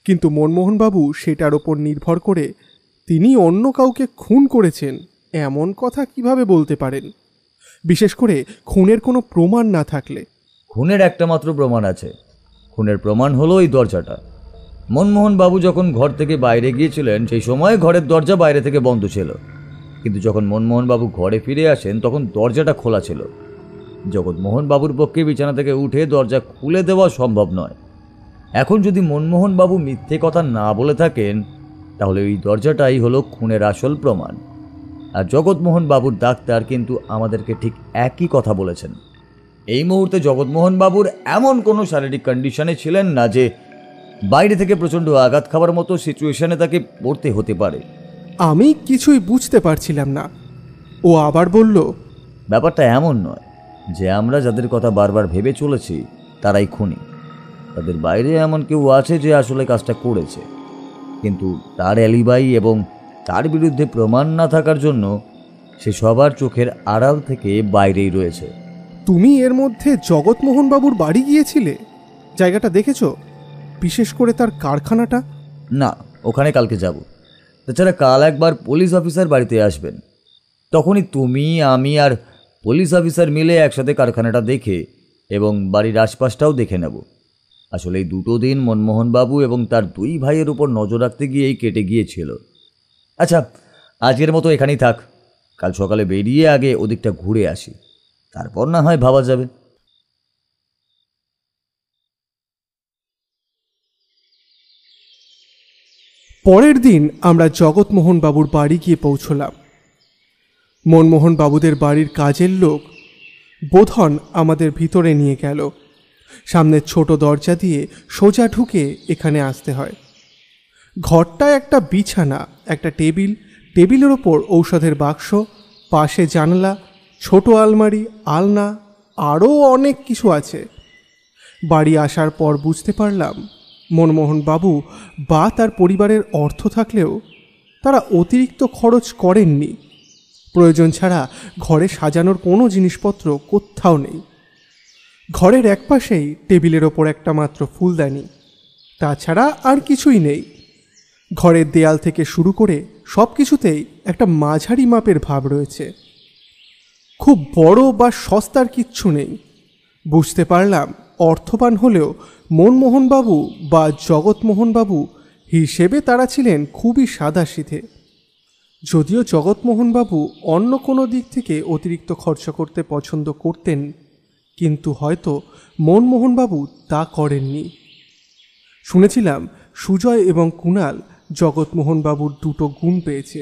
কিন্তু মনমোহনবাবু সেটার ওপর নির্ভর করে তিনি অন্য কাউকে খুন করেছেন এমন কথা কিভাবে বলতে পারেন, বিশেষ করে খুনের কোনো প্রমাণ না থাকলে? খুনের একটা মাত্র প্রমাণ আছে। খুনের প্রমাণ হলো এই দরজাটা। মনমোহন বাবু যখন ঘর থেকে বাইরে গিয়েছিলেন সেই সময় ঘরের দরজা বাইরে থেকে বন্ধ ছিল, কিন্তু যখন মনমোহন বাবু ঘরে ফিরে আসেন তখন দরজাটা খোলা ছিল। জগৎমোহন বাবুর পক্ষে বিছানা থেকে উঠে দরজা খুলে দেওয়া সম্ভব নয়। এখন যদি মনমোহন বাবু মিথ্যে কথা না বলে থাকেন তাহলে এই দরজাটাই হলো খুনের আসল প্রমাণ। আর জগৎমোহন বাবুর ডাক্তার কিন্তু আমাদেরকে ঠিক একই কথা বলেছেন। এই মুহূর্তে জগৎমোহন বাবুর এমন কোনো শারীরিক কন্ডিশনে ছিলেন না যে বাইরে থেকে প্রচণ্ড আঘাত খাবার মতো সিচুয়েশনে তাকে পড়তে হতে পারে। আমি কিছুই বুঝতে পারছিলাম না। ও আবার বলল, ব্যাপারটা এমন নয় যে আমরা যাদের কথা বারবার ভেবে চলেছি তারাই খুনি। তাদের বাইরে এমন কেউ আছে যে আসলে কাজটা করেছে, কিন্তু তার অ্যালিবাই এবং তার বিরুদ্ধে প্রমাণ না থাকার জন্য সে সবার চোখের আড়াল থেকে বাইরেই রয়েছে। তুমি এর মধ্যে জগৎমোহন বাবুর বাড়ি গিয়েছিলে? জায়গাটা দেখেছো? বিশেষ করে তার কারখানাটা? না, ওখানে কালকে যাব। তাছাড়া কাল একবার পুলিশ অফিসার বাড়িতে আসবেন, তখনই তুমি, আমি আর পুলিশ অফিসার মিলে একসাথে কারখানাটা দেখে এবং বাড়ির আশপাশটাও দেখে নেব। আসলে এই দুটো দিন মনমোহন বাবু এবং তার দুই ভাইয়ের উপর নজর রাখতে গিয়েই কেটে গিয়েছিল। আচ্ছা, আজকের মতো এখানেই থাক। কাল সকালে বেরিয়ে আগে ওদিকটা ঘুরে আসি, তারপর না হয় ভাবা যাবে। পরের দিন আমরা জগৎমোহন বাবুর বাড়ি গিয়ে পৌঁছলাম। মনমোহন বাবুদের বাড়ির কাজের লোক বোধন আমাদের ভিতরে নিয়ে গেল। সামনের ছোট দরজা দিয়ে সোজা ঢুকে এখানে আসতে হয়। ঘরটায় একটা বিছানা, একটা টেবিল, টেবিলের ওপর ঔষধের বাক্স, পাশে জানলা, ছোট আলমারি, আলনা, আরও অনেক কিছু আছে। বাড়ি আসার পর বুঝতে পারলাম মনমোহন বাবু বা তার পরিবারের অর্থ থাকলেও তারা অতিরিক্ত খরচ করেননি। প্রয়োজন ছাড়া ঘরে সাজানোর কোনো জিনিসপত্র কোথাও নেই। ঘরের একপাশেই টেবিলের ওপর একটা মাত্র ফুলদানি, তাছাড়া আর কিছুই নেই। ঘরের দেয়াল থেকে শুরু করে সব কিছুতেই একটা মাঝারি মাপের ভাব রয়েছে। খুব বড় বা সস্তার কিচ্ছু নেই। বুঝতে পারলাম অর্থবান হলেও মনমোহনবাবু বা জগৎমোহনবাবু হিসেবে তারা ছিলেন খুবই সাদাসিধে। যদিও জগৎমোহনবাবু অন্য কোনো দিক থেকে অতিরিক্ত খরচ করতে পছন্দ করতেন, কিন্তু হয়তো মনমোহনবাবু তা করেননি। শুনেছিলাম সুজয় এবং কুণাল জগৎমোহনবাবুর দুটো গুণ পেয়েছে।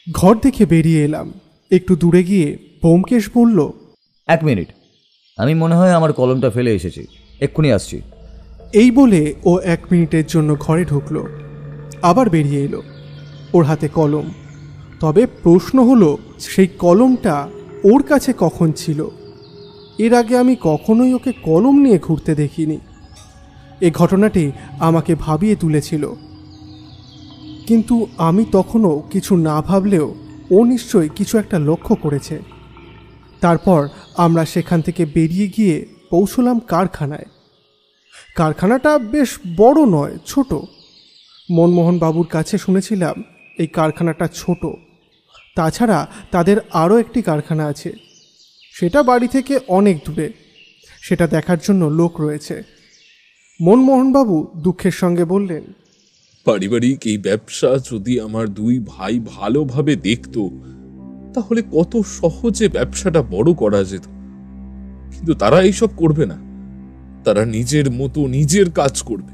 ঘর দেখে বেরিয়ে এলাম। একটু দূরে গিয়ে ব্যোমকেশ বলল, 1 মিনিট, আমি মনে হয় আমার কলমটা ফেলে এসেছি, এক্ষুনি আসছি। এই বলে ও 1 মিনিটের জন্য ঘরে ঢুকলো, আবার বেরিয়ে এলো। ওর হাতে কলম। তবে প্রশ্ন হলো সেই কলমটা ওর কাছে কখন ছিল? এর আগে আমি কখনোই ওকে কলম নিয়ে ঘুরতে দেখিনি। এই ঘটনাটি আমাকে ভাবিয়ে তুলেছিল, কিন্তু আমি তখনও কিছু না ভাবলেও ও নিশ্চয়ই কিছু একটা লক্ষ্য করেছে। তারপর আমরা সেখান থেকে বেরিয়ে গিয়ে পৌঁছলাম কারখানায়। কারখানাটা বেশ বড় নয়, ছোট। মনমোহন বাবুর কাছে শুনেছিলাম এই কারখানাটা ছোট। তাছাড়া তাদের আরও একটি কারখানা আছে, সেটা বাড়ি থেকে অনেক দূরে। সেটা দেখার জন্য লোক রয়েছে। মনমোহনবাবু দুঃখের সঙ্গে বললেন, পারিবারিক এই ব্যবসা যদি আমার দুই ভাই ভালোভাবে দেখতো তাহলে কত সহজে ব্যবসাটা বড় করা যেত, কিন্তু তারা এইসব করবে না। তারা নিজের মতো নিজের কাজ করবে।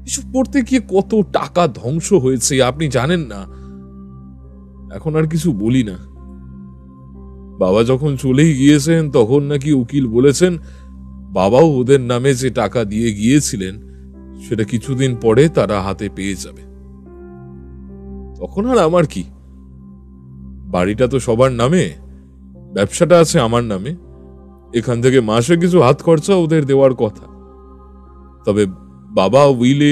এসব করতে গিয়ে কত টাকা ধ্বংস হয়েছে আপনি জানেন না। এখন আর কিছু বলি না। বাবা যখন চলেই গিয়েছেন তখন নাকি উকিল বলেছেন বাবাও ওদের নামে যে টাকা দিয়ে গিয়েছিলেন সেটা কিছুদিন পরে তারা হাতে পেয়ে যাবে। তখন আর আমার কি? বাড়িটা তো সবার নামে, ব্যবসাটা আছে আমার নামে। এখান থেকে মাসে কিছু হাত খরচা ওদের দেওয়ার কথা। তবে বাবা উইলে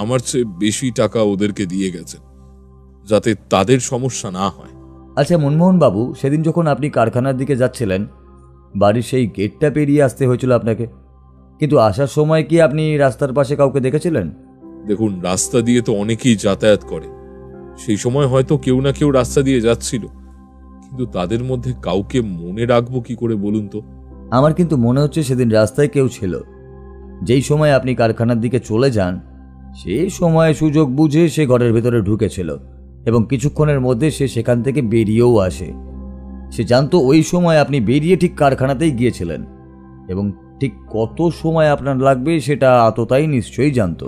আমার চেয়ে বেশি টাকা ওদেরকে দিয়ে গেছেন, যাতে তাদের সমস্যা না হয়। আচ্ছা মনমোহন বাবু, সেদিন যখন আপনি কারখানার দিকে যাচ্ছিলেন বাড়ির সেই গেটটা পেরিয়ে আসতে হয়েছিল আপনাকে, কিন্তু আসার সময় কি আপনি রাস্তার পাশে কাউকে দেখেছিলেন? দেখুন, রাস্তা দিয়ে তো অনেকেই যাতায়াত করে, সেই সময় হয়তো কেউ না কেউ রাস্তা দিয়ে যাচ্ছিল, কিন্তু তাদের মধ্যে কাউকে মনে রাখবো কি করে বলুন তো? আমার কিন্তু মনে হচ্ছে সেদিন রাস্তায় কেউ ছিল। যেই সময় আপনি কারখানার দিকে চলে যান সেই সময় সুযোগ বুঝে সে ঘরের ভেতরে ঢুকেছিল এবং কিছুক্ষণের মধ্যে সে সেখান থেকে বেরিয়েও আসে। সে জানতো ওই সময় আপনি বেরিয়ে ঠিক কারখানাতেই গিয়েছিলেন এবং ঠিক কত সময় আপনার লাগবে সেটা আততাই নিশ্চয়ই জানতো।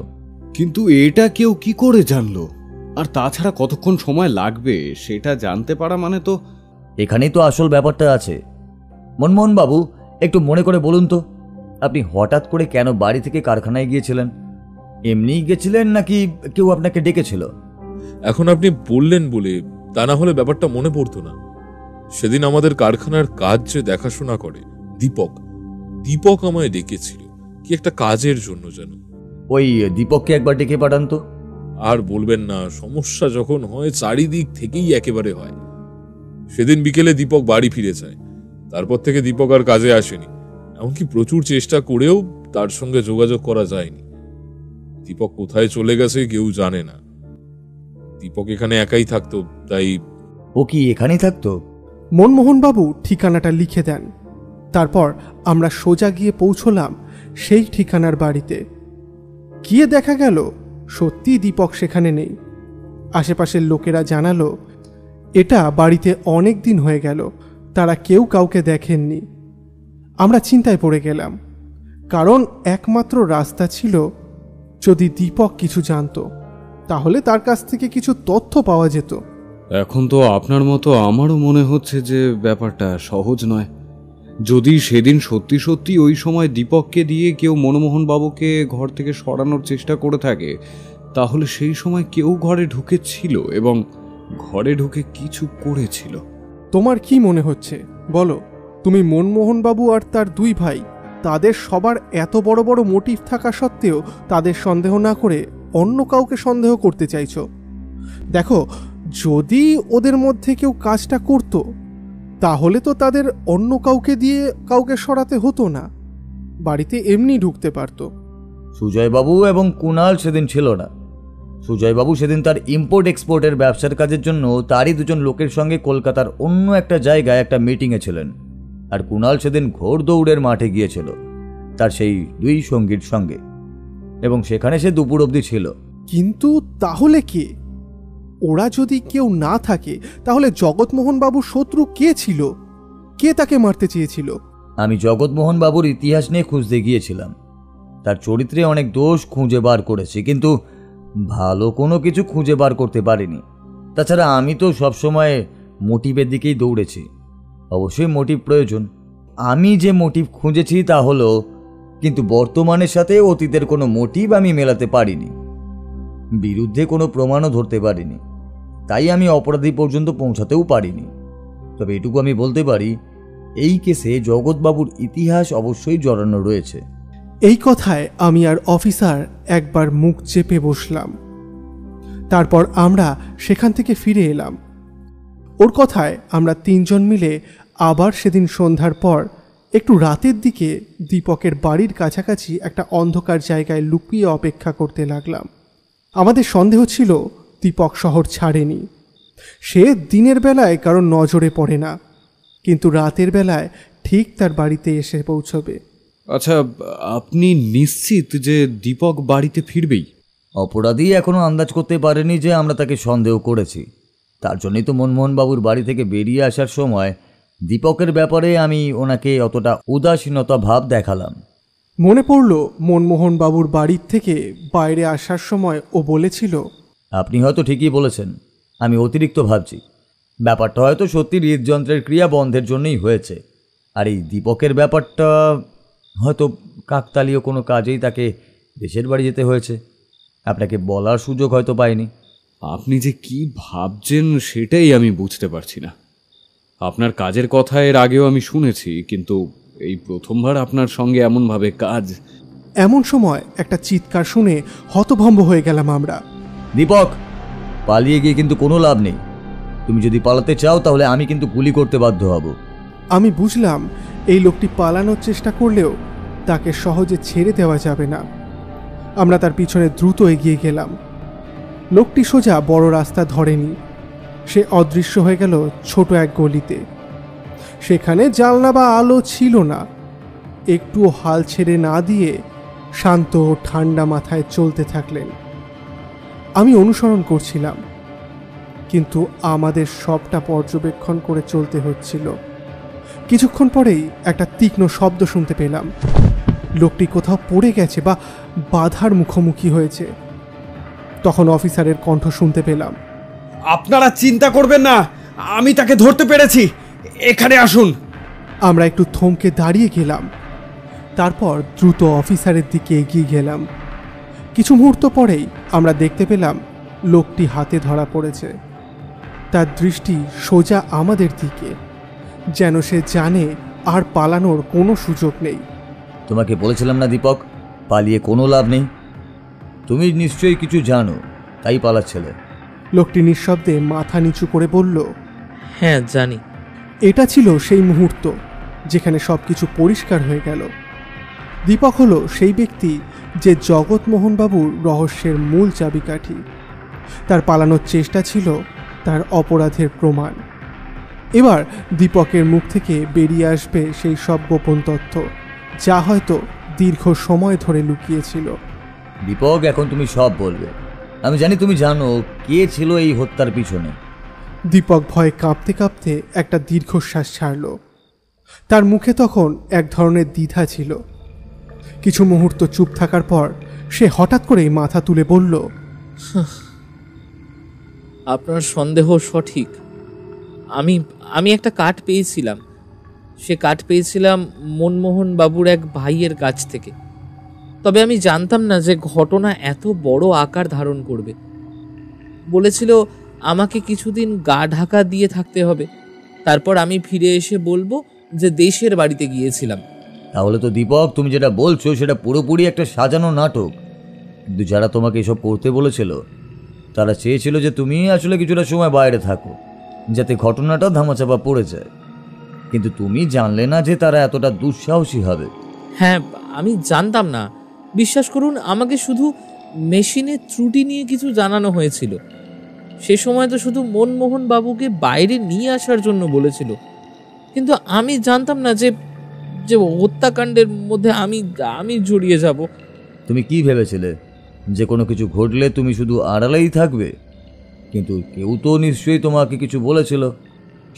কিন্তু এটা কেউ কি করে জানলো? আর তাছাড়া কতক্ষণ সময় লাগবে সেটা জানতে পারা মানে তো... এখানেই তো আসল ব্যাপারটা আছে। মনমোহন বাবু, একটু মনে করে বলুন তো, আপনি হঠাৎ করে কেন বাড়ি থেকে কারখানায় গিয়েছিলেন? এমনিই গেছিলেন নাকি কেউ আপনাকে ডেকেছিল? এখন আপনি বললেন বলে, তা না হলে ব্যাপারটা মনে পড়তো না। সেদিন আমাদের কারখানার কাজ যে দেখাশোনা করে দীপক আমায় ডেকেছিল কি একটা কাজের জন্য যেন। ওই দীপককে একবার ডেকে পাঠান তো। আর বলবেন না, সমস্যা যখন হয় চারিদিক থেকেই একেবারে হয়। সেদিন বিকেলে দীপক বাড়ি ফিরে যায়। তারপর থেকে দীপক আর কাজে আসেনি, এমনকি প্রচুর চেষ্টা করেও তার সঙ্গে যোগাযোগ করা যায়নি। দীপক কোথায় চলে গেছে কেউ জানে না। দীপক এখানে একাই থাকতো, তাই... ও কি এখানেই থাকতো? মনমোহনবাবু ঠিকানাটা লিখে দেন। তারপর আমরা সোজা গিয়ে পৌঁছলাম সেই ঠিকানার বাড়িতে। গিয়ে দেখা গেল সত্যি দীপক সেখানে নেই। আশেপাশের লোকেরা জানালো এটা বাড়িতে অনেক দিন হয়ে গেল, তারা কেউ কাউকে দেখেননি। আমরা চিন্তায় পড়ে গেলাম, কারণ একমাত্র রাস্তা ছিল যদি দীপক কিছু জানতো তাহলে তার কাছ থেকে কিছু তথ্য পাওয়া যেত। এখন তো আপনার মতো আমারও মনে হচ্ছে যে ব্যাপারটা সহজ নয়। যদি সেদিন সত্যি সত্যি ওই সময় দীপককে দিয়ে কেউ মনমোহন বাবুকে ঘর থেকে সরানোর চেষ্টা করে থাকে, তাহলে সেই সময় কেউ ঘরে ঢুকেছিল এবং ঘরে ঢুকে কিছু করেছিল। তোমার কি মনে হচ্ছে বলো? তুমি মনমোহনবাবু আর তার দুই ভাই, তাদের সবার এত বড় বড় মোটিভ থাকা সত্ত্বেও তাদের সন্দেহ না করে অন্য কাউকে সন্দেহ করতে চাইছো। দেখো, যদি ওদের মধ্যে কেউ কাজটা করত তাহলে তো তাদের অন্য কাউকে দিয়ে কাউকে সরাতে হতো না, বাড়িতে এমনি ঢুকতে পারত। সুজয়বাবু এবং কুণাল সেদিন ছিল না। সুজয়বাবু সেদিন তার ইম্পোর্ট এক্সপোর্টের ব্যবসার কাজের জন্য তারই দুজন লোকের সঙ্গে কলকাতার অন্য একটা জায়গায় একটা মিটিংয়ে ছিলেন, আর কুণাল সেদিন ঘোড় দৌড়ের মাঠে গিয়েছিল তার সেই দুই সঙ্গীর সঙ্গে, এবং সেখানে সে দুপুর অবধি ছিল। কিন্তু তাহলে কে? ওরা যদি কেউ না থাকে তাহলে জগৎমোহন বাবুর শত্রু কে ছিল? কে তাকে মারতে চেয়েছিল? আমি জগৎমোহন বাবুর ইতিহাস নিয়ে খুঁজতে গিয়েছিলাম। তার চরিত্রে অনেক দোষ খুঁজে বার করেছি, কিন্তু ভালো কোনো কিছু খুঁজে বার করতে পারিনি। তাছাড়া আমি তো সবসময় মোটিভের দিকেই দৌড়েছি। অবশ্যই মোটিভ প্রয়োজন। আমি যে মোটিভ খুঁজেছি তা হলো, কিন্তু বর্তমানের সাথে অতীতের কোনো মোটিভ আমি মেলাতে পারিনি, বিরুদ্ধে কোনো প্রমাণও ধরতে পারিনি, তাই আমি অপরাধী পর্যন্ত পৌঁছাতেও পারিনি। তবে এটুকু আমি বলতে পারি, এই কেসে জগৎবাবুর ইতিহাস অবশ্যই জড়ানো রয়েছে। এই কথায় আমি আর অফিসার একবার মুখ চেপে বসলাম। তারপর আমরা সেখান থেকে ফিরে এলাম। ওর কথায় আমরা তিনজন মিলে আবার সেদিন সন্ধ্যার পর একটু রাতের দিকে দীপকের বাড়ির কাছাকাছি একটা অন্ধকার জায়গায় লুকিয়ে অপেক্ষা করতে লাগলাম। আমাদের সন্দেহ ছিল দীপক শহর ছাড়েনি। সে দিনের বেলায় কারোর নজরে পড়ে না, কিন্তু রাতের বেলায় ঠিক তার বাড়িতে এসে পৌঁছবে। আচ্ছা, আপনি নিশ্চিত যে দীপক বাড়িতে ফিরবেই? অপরাধী এখনো আন্দাজ করতে পারেনি যে আমরা তাকে সন্দেহ করেছি। তার জন্যই তো মনমোহনবাবুর বাড়ি থেকে বেরিয়ে আসার সময় দীপকের ব্যাপারে আমি ওনাকে অতটা উদাসীনতা ভাব দেখালাম। মনে পড়ল মনমোহন বাবুর বাড়ির থেকে বাইরে আসার সময় ও বলেছিল, আপনি হয়তো ঠিকই বলেছেন, আমি অতিরিক্ত ভাবছি। ব্যাপারটা হয়তো সত্যি হৃদযন্ত্রের ক্রিয়া বন্ধের জন্যই হয়েছে, আর এই দীপকের ব্যাপারটা হয়তো কাকতালীয় কোনো কাজেই তাকে দেশের বাড়ি যেতে হয়েছে। আপনাকে বলার সুযোগ হয়তো পাইনি। আপনি যে কি ভাবছেন সেটাই আমি বুঝতে পারছি না। আপনার কাজের কথা এর আগেও আমি শুনেছি, কিন্তু এই প্রথমবার আপনার সঙ্গে এমনভাবে কাজ। এমন সময় একটা চিৎকার শুনে হতভম্ব হয়ে গেলাম আমরা। দীপক, পালিয়ে গিয়ে কিন্তু কোনো লাভ নেই। তুমি যদি পালাতে চাও তাহলে আমি কিন্তু গুলি করতে বাধ্য হব। আমি বুঝলাম এই লোকটি পালানোর চেষ্টা করলেও তাকে সহজে ছেড়ে দেওয়া যাবে না। আমরা তার পিছনে দ্রুত এগিয়ে গেলাম। লোকটি সোজা বড় রাস্তা ধরেনি, সে অদৃশ্য হয়ে গেল ছোট এক গলিতে। সেখানে জানলা বা আলো ছিল না। একটুও হাল ছেড়ে না দিয়ে শান্ত ও ঠান্ডা মাথায় চলতে থাকলেন। আমি অনুসরণ করছিলাম, কিন্তু আমাদের সবটা পর্যবেক্ষণ করে চলতে হচ্ছিল। কিছুক্ষণ পরেই একটা তীক্ষ্ণ শব্দ শুনতে পেলাম। লোকটি কোথাও পড়ে গেছে বা বাধার মুখোমুখি হয়েছে। তখন অফিসারের কণ্ঠ শুনতে পেলাম। আপনারা চিন্তা করবেন না, আমি তাকে ধরতে পেরেছি, এখানে আসুন। আমরা একটু থমকে দাঁড়িয়ে গেলাম, তারপর দ্রুত অফিসারের দিকে এগিয়ে গেলাম। কিছু মুহূর্ত পরেই আমরা দেখতে পেলাম লোকটি হাতে ধরা পড়েছে। তার দৃষ্টি সোজা আমাদের দিকে, যেন সে জানে আর পালানোর কোনো সুযোগ নেই। তোমাকে বলেছিলাম না দীপক, পালিয়ে কোনো লাভ নেই। তুমি নিশ্চয়ই কিছু জানো, তাই পালাচ্ছিলে। লোকটি নিঃশব্দে মাথা নিচু করে বলল, হ্যাঁ জানি। এটা ছিল সেই মুহূর্ত যেখানে সবকিছু পরিষ্কার হয়ে গেল। দীপক হলো সেই ব্যক্তি যে জগৎমোহনবাবুর রহস্যের মূল চাবিকাঠি। তার পালানোর চেষ্টা ছিল তার অপরাধের প্রমাণ। এবার দীপকের মুখ থেকে বেরিয়ে আসবে সেই সব গোপন তথ্য, যা হয়তো দীর্ঘ সময় ধরে লুকিয়েছিল। দীপক, এখন তুমি সব বলবে। আমি জানি তুমি জানো কে ছিল এই হত্যার পিছনে। দীপক ভয়ে কাঁপতে কাঁপতে একটা দীর্ঘশ্বাস ছাড়ল। তার মুখে তখন এক ধরনের দ্বিধা ছিল। কিছু মুহূর্ত চুপ থাকার পর সে হঠাৎ করেই মাথা তুলে বলল, আপনার সন্দেহ সঠিক। আমি একটা কাঠ পেয়েছিলাম। সে কাঠ পেয়েছিলাম মনমোহন বাবুর এক ভাইয়ের কাছ থেকে। তবে আমি জানতাম না যে ঘটনা এত বড় আকার ধারণ করবে। বলেছিল আমাকে কিছুদিন গা ঢাকা দিয়ে থাকতে হবে, তারপর আমি ফিরে এসে বলবো যে দেশের বাড়িতে গিয়েছিলাম। তাহলে তো দীপক, তুমি যেটা বলছো সেটা পুরোপুরি একটা সাজানো নাটক। কিন্তু যারা তোমাকে এসব করতে বলেছিল তারা চেয়েছিল যে তুমি আসলে কিছুটা সময় বাইরে থাকো, যাতে ঘটনাটা ধামাচাপা পড়ে যায়। কিন্তু তুমি জানলে না যে তারা এতটা দুঃসাহসী হবে। হ্যাঁ, আমি জানতাম না। বিশ্বাস করুন, আমাকে শুধু মেশিনের ত্রুটি নিয়ে কিছু জানানো হয়েছিল। সে সময় তো শুধু মনমোহন বাবুকে বাইরে নিয়ে আসার জন্য বলেছিল। কিন্তু আমি জানতাম না যে যে হত্যাকাণ্ডের মধ্যে আমি জড়িয়ে যাব। তুমি কি ভেবেছিলে যে কোনো কিছু ঘটলে তুমি শুধু আড়ালেই থাকবে? কিন্তু কেউ তো নিশ্চয়ই তোমাকে কিছু বলেছিল,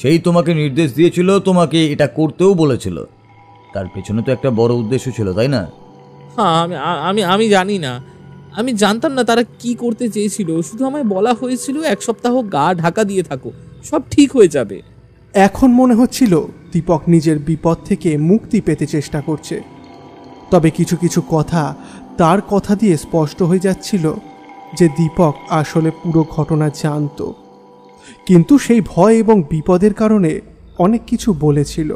সেই তোমাকে নির্দেশ দিয়েছিল, তোমাকে এটা করতেও বলেছিল। তার পেছনে তো একটা বড় উদ্দেশ্য ছিল, তাই না? হ্যাঁ, আমি জানি না। আমি জানতাম না তারা কি করতে চেয়েছিল। শুধু আমায় বলা হয়েছিল 1 সপ্তাহ গা ঢাকা দিয়ে থাকো, সব ঠিক হয়ে যাবে। এখন মনে হচ্ছিল দীপক নিজের বিপদ থেকে মুক্তি পেতে চেষ্টা করছে। তবে কিছু কিছু কথা তার কথা দিয়ে স্পষ্ট হয়ে যাচ্ছিল যে দীপক আসলে পুরো ঘটনা জানত, কিন্তু সেই ভয় এবং বিপদের কারণে অনেক কিছু বলেছিল।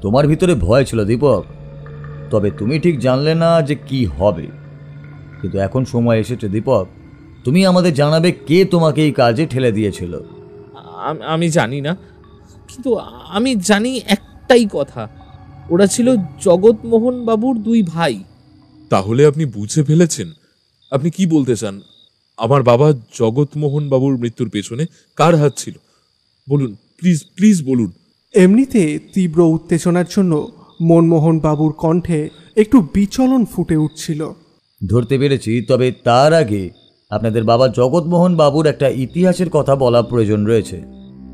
তোমার ভিতরে ভয় ছিল দীপক, তবে তুমি ঠিক জানলে না যে কি হবে। কিন্তু এখন সময় এসেছে দীপক, তুমি আমাদের জানাবে কে তোমাকে এই কাজে ঠেলে দিয়েছিল। আমি জানি না, কিন্তু আমি জানি একটাই কথা, ওরা ছিল জগৎমোহন বাবুর 2 ভাই। তাহলে আপনি বুঝে ফেলেছেন? আপনি কি বলতে চান? আমার বাবা জগৎমোহন বাবুর মৃত্যুর পেছনে কার হাত ছিল? বলুন, প্লিজ প্লিজ বলুন। এমনিতে তীব্র উত্তেজনার জন্য মনমোহন বাবুর কণ্ঠে একটু বিচলন ফুটে উঠছিল। ধরতে পেরেছি, তবে তার আগে আপনাদের বাবা জগৎমোহন বাবুর একটা ইতিহাসের কথা বলা প্রয়োজন রয়েছে।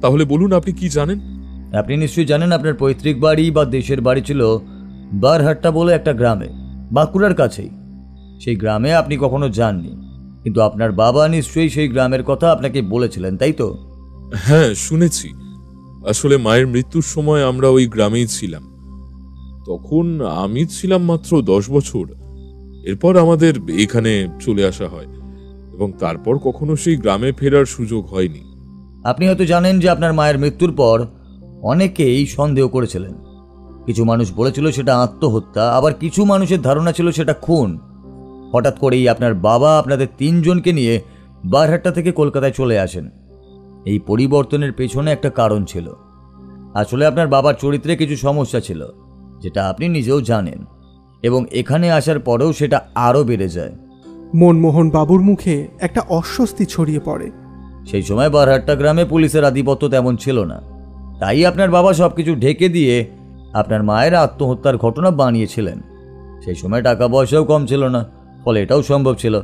তাহলে বলুন, আপনি কি জানেন? আপনি নিশ্চয়ই জানেন আপনার পৈতৃক বাড়ি বা দেশের বাড়ি ছিল বারহাট্টা বলে একটা গ্রামে, বাঁকুড়ার কাছেই। সেই গ্রামে আপনি কখনো যাননি, কিন্তু আপনার বাবা নিশ্চয়ই সেই গ্রামের কথা আপনাকে বলেছিলেন, তাই তো? হ্যাঁ, শুনেছি। আসলে মায়ের মৃত্যুর সময় আমরা ওই গ্রামেই ছিলাম। তখন আমি ছিলাম মাত্র 10 বছর। এরপর আমাদের এখানে চলে আসা হয় এবং তারপর কখনো সেই গ্রামে ফেরার সুযোগ হয়নি। আপনি হয়তো জানেন যে আপনার মায়ের মৃত্যুর পর অনেকেই সন্দেহ করেছিলেন। কিছু মানুষ বলেছিল সেটা আত্মহত্যা, আবার কিছু মানুষের ধারণা ছিল সেটা খুন। হঠাৎ করেই আপনার বাবা আপনাদের 3 জনকে নিয়ে বারহাট্টা থেকে কলকাতায় চলে আসেন। এই পরিবর্তনের পেছনে একটা কারণ ছিল। আসলে আপনার বাবার চরিত্রে কিছু সমস্যা ছিল, যেটা আপনি নিজেও জানেন, এবং এখানে আসার পরেও সেটা আরও বেড়ে যায়। মনমোহন বাবুর মুখে একটা অস্বস্তি ছড়িয়ে পড়ে। সেই সময় বারহাট্টা গ্রামে পুলিশের আধিপত্য তেমন ছিল না, তাই আপনার বাবা সবকিছু ঢেকে দিয়ে আপনার মায়ের আত্মহত্যার ঘটনা বানিয়েছিলেন। সেই সময় টাকা পয়সাও কম ছিল না, ফলে এটাও সম্ভব ছিল।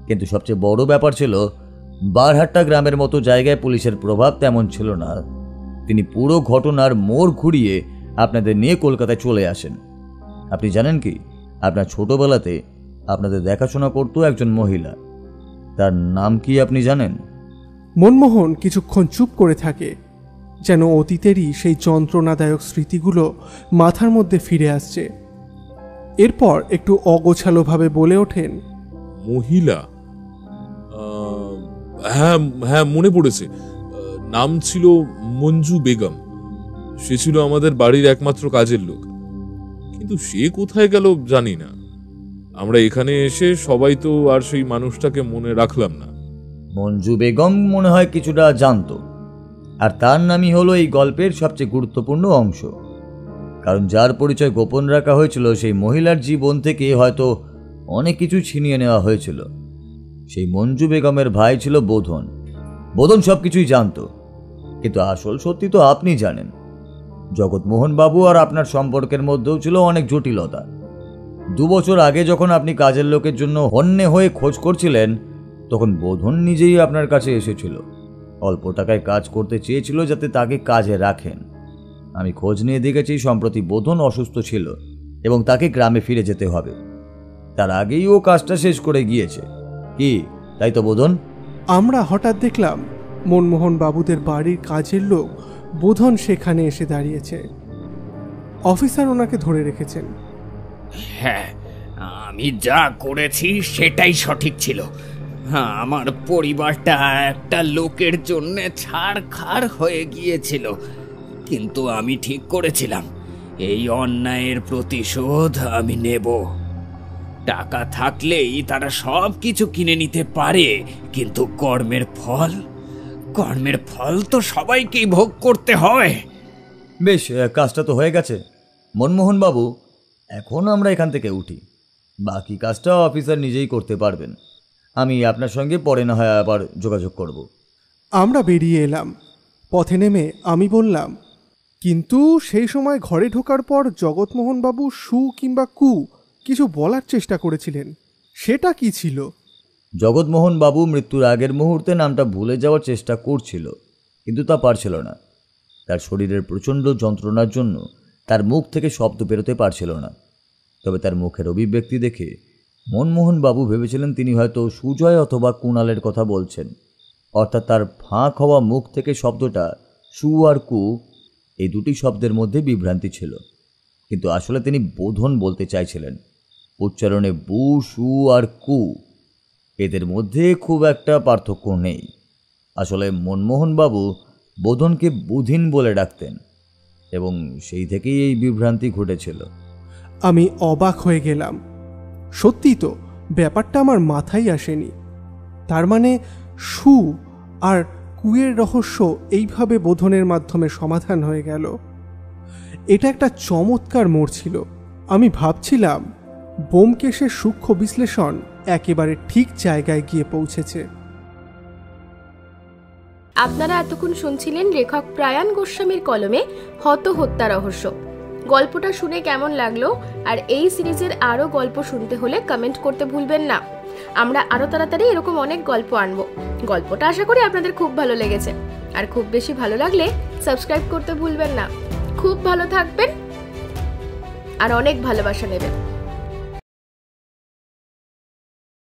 কিন্তু সবচেয়ে বড় ব্যাপার ছিল, বারহাট্টা গ্রামের মতো জায়গায় পুলিশের প্রভাব তেমন ছিল না। তিনি পুরো ঘটনার মোড় ঘুরিয়ে আপনাদের নিয়ে কলকাতায় চলে আসেন। আপনি জানেন কি, আপনার ছোটবেলাতে আপনাদের দেখাশোনা করতো একজন মহিলা। তার নাম কি আপনি জানেন? মনমোহন কিছুক্ষণ চুপ করে থাকে, যেন অতীতেরই সেই যন্ত্রণাদায়ক স্মৃতিগুলো মাথার মধ্যে ফিরে আসছে। এরপর একটু অগোছালোভাবে বলে ওঠেন, মহিলা? হ্যাঁ হ্যাঁ, মনে পড়েছে। নাম ছিল মঞ্জু বেগম। সে ছিল আমাদের বাড়ির একমাত্র কাজের লোক, কিন্তু সে কোথায় গেল জানি না। আমরা এখানে এসে সবাই তো আর সেই মানুষটাকে মনে রাখলাম না। মঞ্জু বেগম মনে হয় কিছুটা জানতো, আর তার নামই হলো এই গল্পের সবচেয়ে গুরুত্বপূর্ণ অংশ। কারণ যার পরিচয় গোপন রাখা হয়েছিল, সেই মহিলার জীবন থেকে হয়তো অনেক কিছু ছিনিয়ে নেওয়া হয়েছিল। সেই মঞ্জু বেগমের ভাই ছিল বোধন। বোধন সব কিছুই জানতো, কিন্তু আসল সত্যি তো আপনি জানেন। জগৎমোহন বাবু আর আপনার সম্পর্কের মধ্যেও ছিল অনেক জটিলতা। 2 বছর আগে যখন আপনি কাজের লোকের জন্য হন্যে হয়ে খোঁজ করছিলেন, তখন বোধন নিজেই আপনার কাছে এসেছিল। অল্প টাকায় কাজ করতে চেয়েছিল যাতে তাকে কাজে রাখেন। আমি খোঁজ নিয়ে দেখেছি, সম্প্রতি বোধন অসুস্থ ছিল এবং তাকে গ্রামে ফিরে যেতে হবে। তার আগেই ও কাজটা শেষ করে গিয়েছে। কি তাই তো বোধন? আমরা হঠাৎ দেখলাম মনমোহন বাবুদের বাড়ির কাজের লোক বোধন সেখানে এসে দাঁড়িয়েছে। অফিসার ওনাকে ধরে রেখেছেন। হ্যাঁ, আমি যা করেছি সেটাই সঠিক ছিল। হ্যাঁ, আমার পরিবারটা একটা লোকের জন্য ছাড়খাড় হয়ে গিয়েছিল, কিন্তু আমি ঠিক করেছিলাম এই অন্যায়ের প্রতিশোধ আমি নেব। টাকা থাকলেই তারা সব কিছু কিনে নিতে পারে, কিন্তু কর্মের ফল তো সবাইকেই ভোগ করতে হয়। বেশ, কাজটা তো হয়ে গেছে মনমোহন বাবু। এখন আমরা এখান থেকে উঠি, বাকি কাজটা অফিসার নিজেই করতে পারবেন। আমি আপনার সঙ্গে পরে না হয় আবার যোগাযোগ করব। আমরা বেরিয়ে এলাম। পথে নেমে আমি বললাম, কিন্তু সেই সময় ঘরে ঢোকার পর জগৎমোহন বাবু সু কিংবা কু কিছু বলার চেষ্টা করেছিলেন, সেটা কি ছিল? জগৎমোহন বাবু মৃত্যুর আগের মুহূর্তে নামটা ভুলে যাওয়ার চেষ্টা করছিল, কিন্তু তা পারছিল না। তার শরীরের প্রচণ্ড যন্ত্রণার জন্য তার মুখ থেকে শব্দ বেরোতে পারছিল না। তবে তার মুখের অভিব্যক্তি দেখে মনমোহন বাবু ভেবেছিলেন তিনি হয়তো সুজয় অথবা কুণালের কথা বলছেন। অর্থাৎ তার ফাঁক হওয়া মুখ থেকে শব্দটা সু আর কু, এই দুটি শব্দের মধ্যে বিভ্রান্তি ছিল। কিন্তু আসলে তিনি বোধন বলতে চাইছিলেন। উচ্চারণে বু, সু আর কু, এদের মধ্যে খুব একটা পার্থক্য নেই। আসলে মনমোহন বাবু বোধনকে বুধিন বলে ডাকতেন, এবং সেই থেকেই এই বিভ্রান্তি ঘটেছিল। আমি অবাক হয়ে গেলাম। সত্যি তো, ব্যাপারটা আমার মাথায় আসেনি। তার মানে সু আর কুয়ের রহস্য এইভাবে বোধনের মাধ্যমে সমাধান হয়ে গেল। এটা একটা চমৎকার মোড় ছিল। আমি ভাবছিলাম ব্যোমকেশের সূক্ষ্ম বিশ্লেষণ একেবারে ঠিক জায়গায় গিয়ে পৌঁছেছে। আপনারা এতক্ষণ শুনছিলেন লেখক প্রয়াণ গোস্বামীর কলমে হত হত্যা রহস্য। গল্পটা শুনে কেমন লাগলো, আর এই সিরিজের আরও গল্প শুনতে হলে কমেন্ট করতে ভুলবেন না। আমরা আরও তাড়াতাড়ি এরকম অনেক গল্প আনবো। গল্পটা আশা করি আপনাদের খুব ভালো লেগেছে, আর খুব বেশি ভালো লাগলে সাবস্ক্রাইব করতে ভুলবেন না। খুব ভালো থাকবেন আর অনেক ভালোবাসা নেবেন।